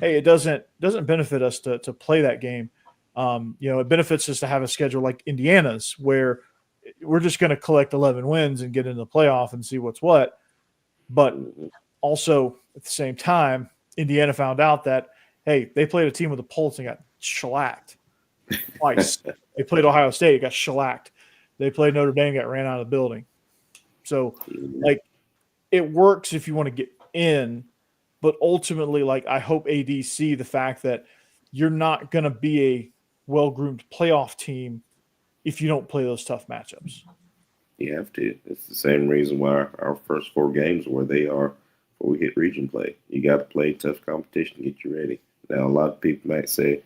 it doesn't benefit us to play that game. It benefits us to have a schedule like Indiana's where we're just going to collect 11 wins and get into the playoff and see what's what. But also at the same time, Indiana found out that, hey, they played a team with a pulse and got shellacked twice. They played Ohio State, got shellacked. They played Notre Dame, got ran out of the building. So, like, it works if you want to get in, but ultimately, like, I hope AD see the fact that you're not going to be a well-groomed playoff team if you don't play those tough matchups. You have to. It's the same reason why our first 4 games where they are before we hit region play. You got to play tough competition to get you ready. Now, a lot of people might say,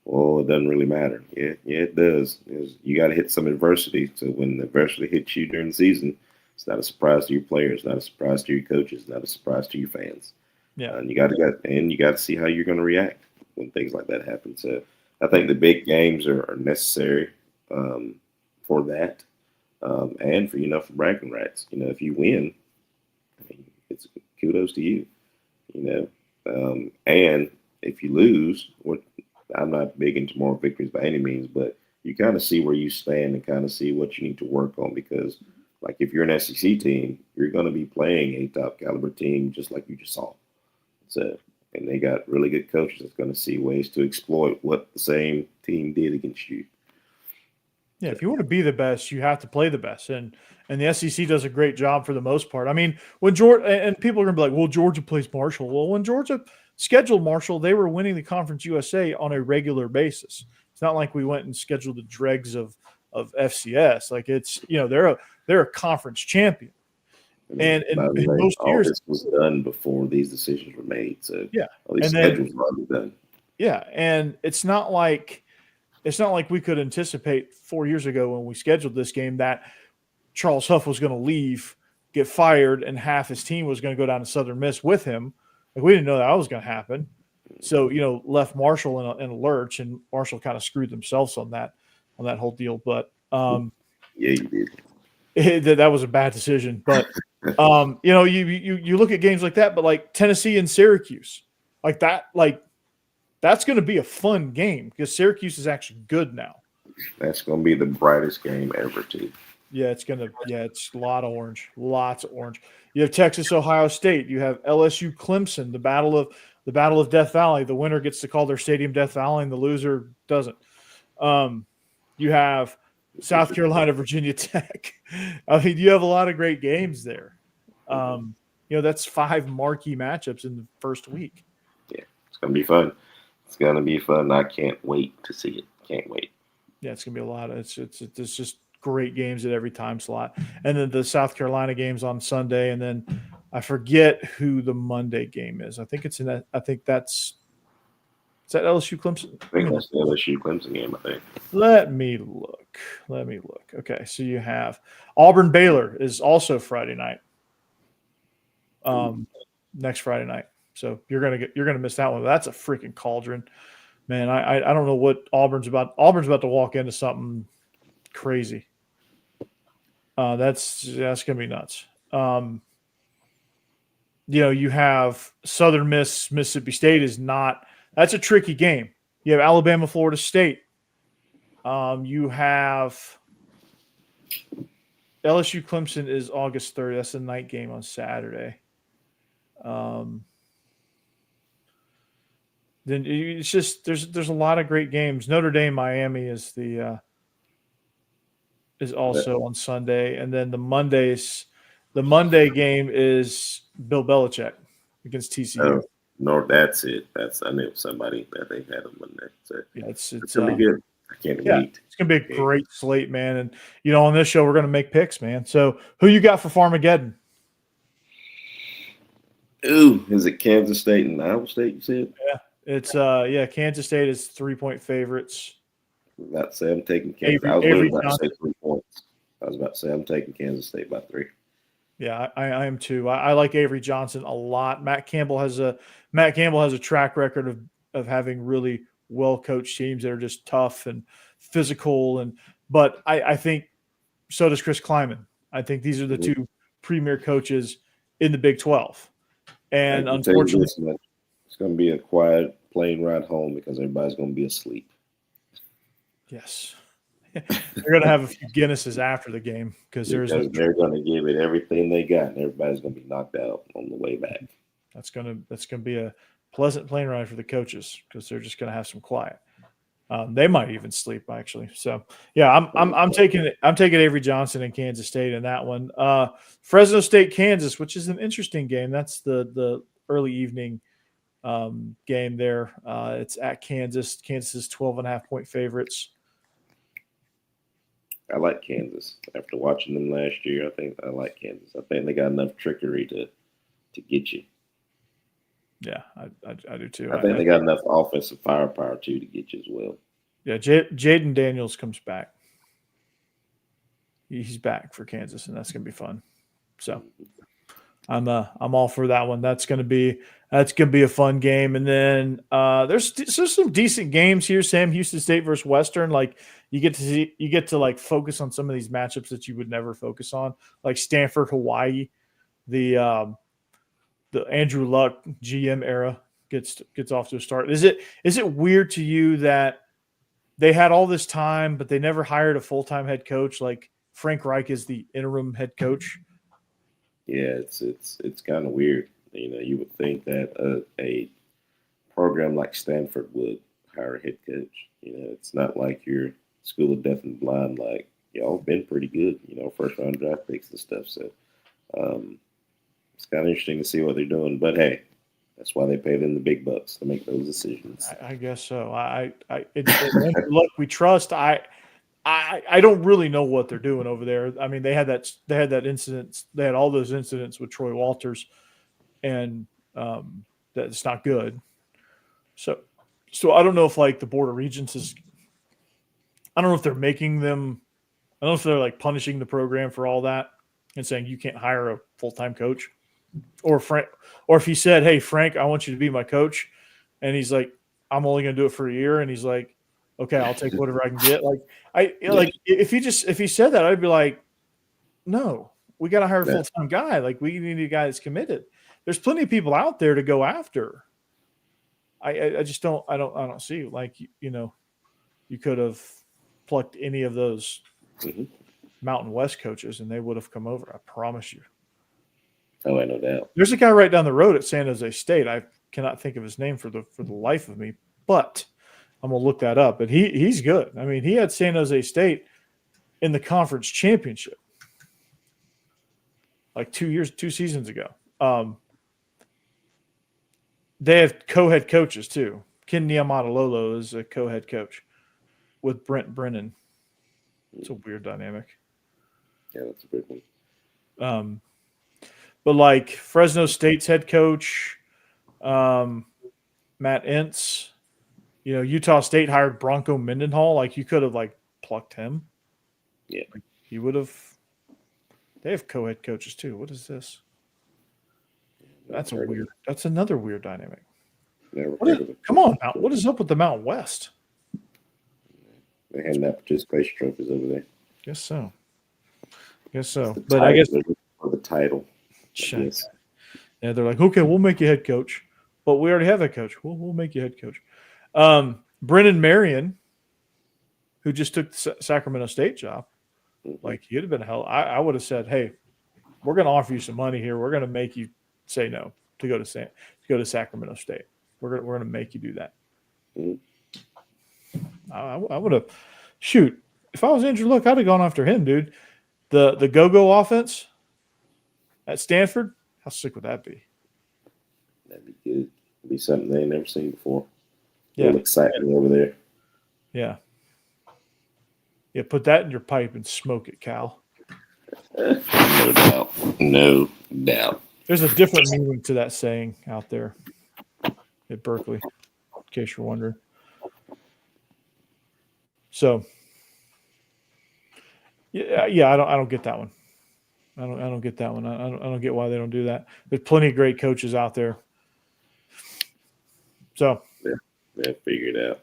well, it doesn't really matter. Yeah, it does. You got to hit some adversity. So when adversity hits you during the season, It's not a surprise to your players, not a surprise to your coaches, not a surprise to your fans. Yeah. And you got to see how you're going to react when things like that happen. So I think the big games are necessary for that, and for bragging rights. If you win, I mean, it's kudos to you. And if you lose, I'm not big into moral victories by any means, but you kind of see where you stand and kind of see what you need to work on, because like if you're an SEC team, you're going to be playing a top caliber team just like you just saw. So, and they got really good coaches that's going to see ways to exploit what the same team did against you. Yeah, if you want to be the best, you have to play the best, and the SEC does a great job for the most part. I mean, when Georgia, and people are going to be like, "Well, Georgia plays Marshall." Well, when Georgia scheduled Marshall, they were winning the Conference USA on a regular basis. It's not like we went and scheduled the dregs of FCS. Like it's they're a conference champion, and in most all years this was done before these decisions were made. So yeah, all these schedules were already done. Yeah, and it's not like we could anticipate 4 years ago when we scheduled this game that Charles Huff was going to leave, get fired, and half his team was going to go down to Southern Miss with him. Like we didn't know that was going to happen. So, left Marshall in a lurch, and Marshall kind of screwed themselves on that whole deal. But yeah, you did. That was a bad decision. But you look at games like that, but like Tennessee and Syracuse, like that, that's going to be a fun game because Syracuse is actually good now. That's going to be the brightest game ever, too. Yeah, it's a lot of orange, lots of orange. You have Texas, Ohio State. You have LSU, Clemson. The battle of Death Valley. The winner gets to call their stadium Death Valley, and the loser doesn't. You have South Carolina, Virginia Tech. I mean, you have a lot of great games there. That's 5 marquee matchups in the first week. Yeah, it's going to be fun. It's going to be fun. I can't wait to see it. Can't wait. Yeah, it's going to be a lot. It's just great games at every time slot. And then the South Carolina games on Sunday, and then I forget who the Monday game is. I think it's that LSU Clemson. I think that's the LSU Clemson game, I think. Let me look. Okay, so you have Auburn Baylor is also Friday night. Next Friday night. So you're gonna miss that one. That's a freaking cauldron, man. I don't know what Auburn's about. Auburn's about to walk into something crazy. That's gonna be nuts. You have Southern Miss, Mississippi State is not. That's a tricky game. You have Alabama, Florida State. You have LSU, Clemson is August 3rd. That's a night game on Saturday. Then it's just there's a lot of great games. Notre Dame, Miami is also on Sunday, and then the Monday game is Bill Belichick against TCU. No, that's it. I knew somebody that they had on Monday. So yeah, it's gonna be good. I can't wait. It's gonna be a great slate, man. And on this show we're gonna make picks, man. So who you got for Farmagedden? Ooh, is it Kansas State and Iowa State? You said? Yeah. It's Kansas State is 3-point favorites. About to say I'm taking Kansas. I was about to say 3 points. I was about to say I'm taking Kansas State by 3. Yeah, I am too. I like Avery Johnson a lot. Matt Campbell has a track record of having really well coached teams that are just tough and physical, but I think so does Chris Kleiman. I think these are the two premier coaches in the Big 12. And unfortunately, it's going to be a quiet plane ride home because everybody's going to be asleep. Yes. They're going to have a few Guinnesses after the game because they're going to give it everything they got, and everybody's going to be knocked out on the way back. That's going to be a pleasant plane ride for the coaches because they're just going to have some quiet. They might even sleep actually. So yeah, I'm taking Avery Johnson and Kansas State in that one. Fresno State, Kansas, which is an interesting game. That's the early evening game there. It's at Kansas. Kansas is 12.5-point favorites. I like Kansas. After watching them last year, I think I like Kansas. I think they got enough trickery to get you. Yeah, I do too. I think they got enough offensive firepower too to get you as well. Yeah, Jaden Daniels comes back. He's back for Kansas, and that's going to be fun. So I'm all for that one. That's gonna be a fun game. And then there's some decent games here. Sam, Houston State versus Western. Like you get to like focus on some of these matchups that you would never focus on, like Stanford, Hawaii. The Andrew Luck GM era gets off to a start. Is it weird to you that they had all this time, but they never hired a full-time head coach? Like Frank Reich is the interim head coach. Yeah, it's kind of weird. You would think that a program like Stanford would hire a head coach. It's not like your School of Deaf and Blind. Like y'all been pretty good. First round draft picks and stuff. So it's kind of interesting to see what they're doing. But hey, that's why they pay them the big bucks to make those decisions. I guess so. Look, we trust. I don't really know what they're doing over there. I mean, they had that incident. They had all those incidents with Troy Walters, and that's not good. So I don't know if like the Board of Regents is. I don't know if they're making them. I don't know if they're like punishing the program for all that and saying you can't hire a full-time coach, or if he said, "Hey Frank, I want you to be my coach," and he's like, "I'm only going to do it for a year," and he's like, "Okay, I'll take whatever I can get." Like if he said that, I'd be like, "No, we got to hire a full-time guy. Like we need a guy that's committed." There's plenty of people out there to go after. I just don't see like you could have plucked any of those Mountain West coaches and they would have come over. I promise you. Oh, I know that. There's a guy right down the road at San Jose State. I cannot think of his name for the life of me, but I'm gonna look that up. But he's good. I mean, he had San Jose State in the conference championship like 2 seasons ago. They have co-head coaches too. Ken Niumatalolo is a co-head coach with Brent Brennan. It's a weird dynamic. Yeah, that's a big one. But like Fresno State's head coach, Matt Entz, Utah State hired Bronco Mendenhall. Like you could have like plucked him. Yeah, like, he would have. They have co-head coaches too. What is this? That's another weird dynamic. Come on, Mount. What is up with the Mountain West? They had that participation trophies over there. Guess so. But I guess for the title. Yeah, they're like, okay, we'll make you head coach, but we already have that coach. We'll make you head coach. Brennan Marion, who just took the Sacramento State job, like he'd have been hell. I would have said, hey, we're going to offer you some money here. We're going to make you say no to go to Sacramento State. We're going to make you do that. I would have. Shoot, if I was Andrew Luck, I'd have gone after him, dude. The go-go offense at Stanford, how sick would that be? That'd be good. It'd be something they ain't never seen before. Yeah, a little exciting over there. Yeah, put that in your pipe and smoke it, Cal. No doubt. There's a different meaning to that saying out there at Berkeley, in case you're wondering. So, I don't get that one. I don't get that one. I don't get why they don't do that. There's plenty of great coaches out there. So, yeah, figure it out.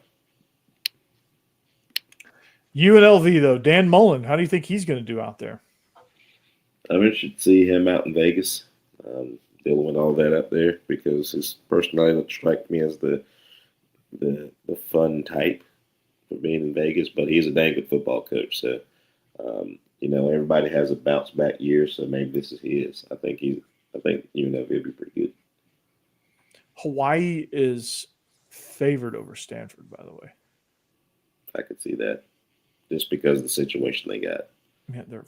UNLV though, Dan Mullen, how do you think he's going to do out there? I'm interested to see him out in Vegas, dealing with all that up there because his personality doesn't strike me as the fun type for being in Vegas, but he's a dang good football coach. So, everybody has a bounce back year, so maybe this is his. I think UNLV will be pretty good. Hawaii is favored over Stanford, by the way. I could see that just because of the situation they got. Yeah, they're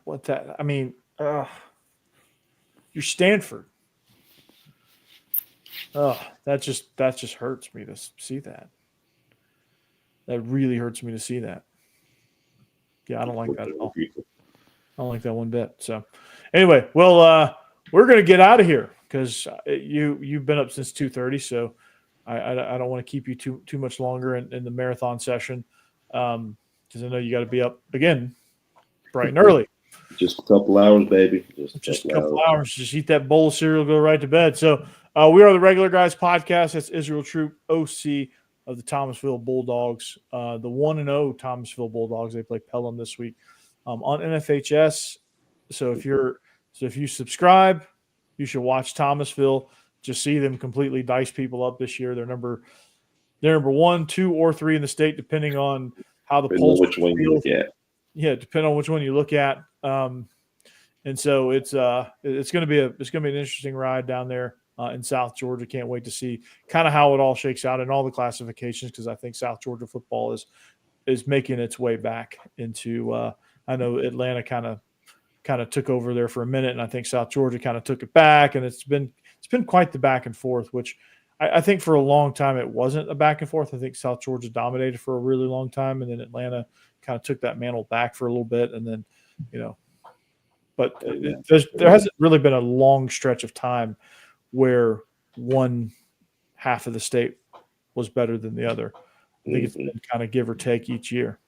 what that? I mean, you're Stanford. Oh, that just hurts me to see that. That really hurts me to see that. Yeah, I don't like that at all. I don't like that one bit. So, anyway, well, we're gonna get out of here because you've been up since 2:30, so I don't want to keep you too much longer in the marathon session because I know you got to be up again bright and early. Just a couple hours, baby. Just a couple hours. Just eat that bowl of cereal, go right to bed. So we are the Regular Guys podcast. That's Israel Troop, OC of the Thomasville Bulldogs, the 1-0 Thomasville Bulldogs. They play Pelham this week on NFHS. So if you subscribe, you should watch Thomasville. Just see them completely dice people up this year. They're number 1, 2, or 3 in the state, depending on how the polls. Which one you look at. Yeah, depending on which one you look at. And so it's going to be an interesting ride down there in South Georgia. Can't wait to see kind of how it all shakes out in all the classifications, because I think South Georgia football is making its way back into. I know Atlanta kind of took over there for a minute, and I think South Georgia kind of took it back, and it's been quite the back and forth. Which I think for a long time it wasn't a back and forth. I think South Georgia dominated for a really long time, and then Atlanta kind of took that mantle back for a little bit, and then But there hasn't really been a long stretch of time where one half of the state was better than the other. I think it's been kind of give or take each year.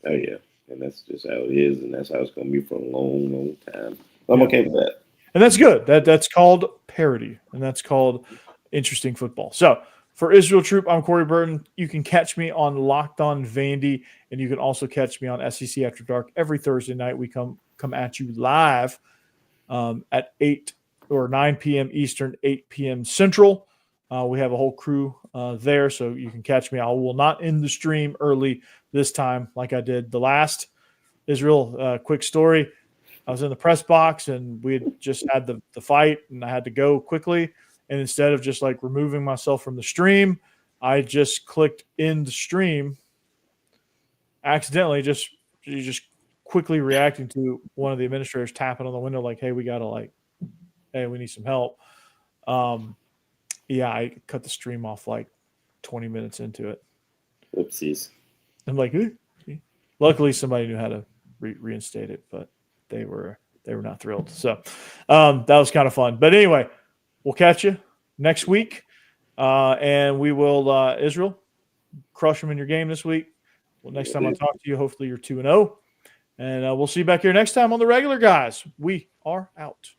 Oh, yeah. And that's just how it is, and that's how it's going to be for a long, long time. I'm okay with that. And that's good. That's called parity, and that's called interesting football. So for Israel Troop, I'm Corey Burton. You can catch me on Locked On Vandy, and you can also catch me on SEC After Dark every Thursday night. We come at you live at 8 or 9 p.m. Eastern, 8 p.m. Central. We have a whole crew there, so you can catch me. I will not end the stream early this time like I did the last. Israel, quick story. I was in the press box, and we had just had the fight, and I had to go quickly. And instead of just like removing myself from the stream, I just clicked end stream accidentally, just quickly reacting to one of the administrators tapping on the window like, hey, we need some help. Yeah, I cut the stream off like 20 minutes into it. Oopsies. I'm like, luckily somebody knew how to reinstate it, but they were not thrilled. So that was kind of fun. But anyway, we'll catch you next week. And we will, Israel, crush them in your game this week. Well, next time I talk to you, hopefully you're 2-0. And we'll see you back here next time on The Regular Guys. We are out.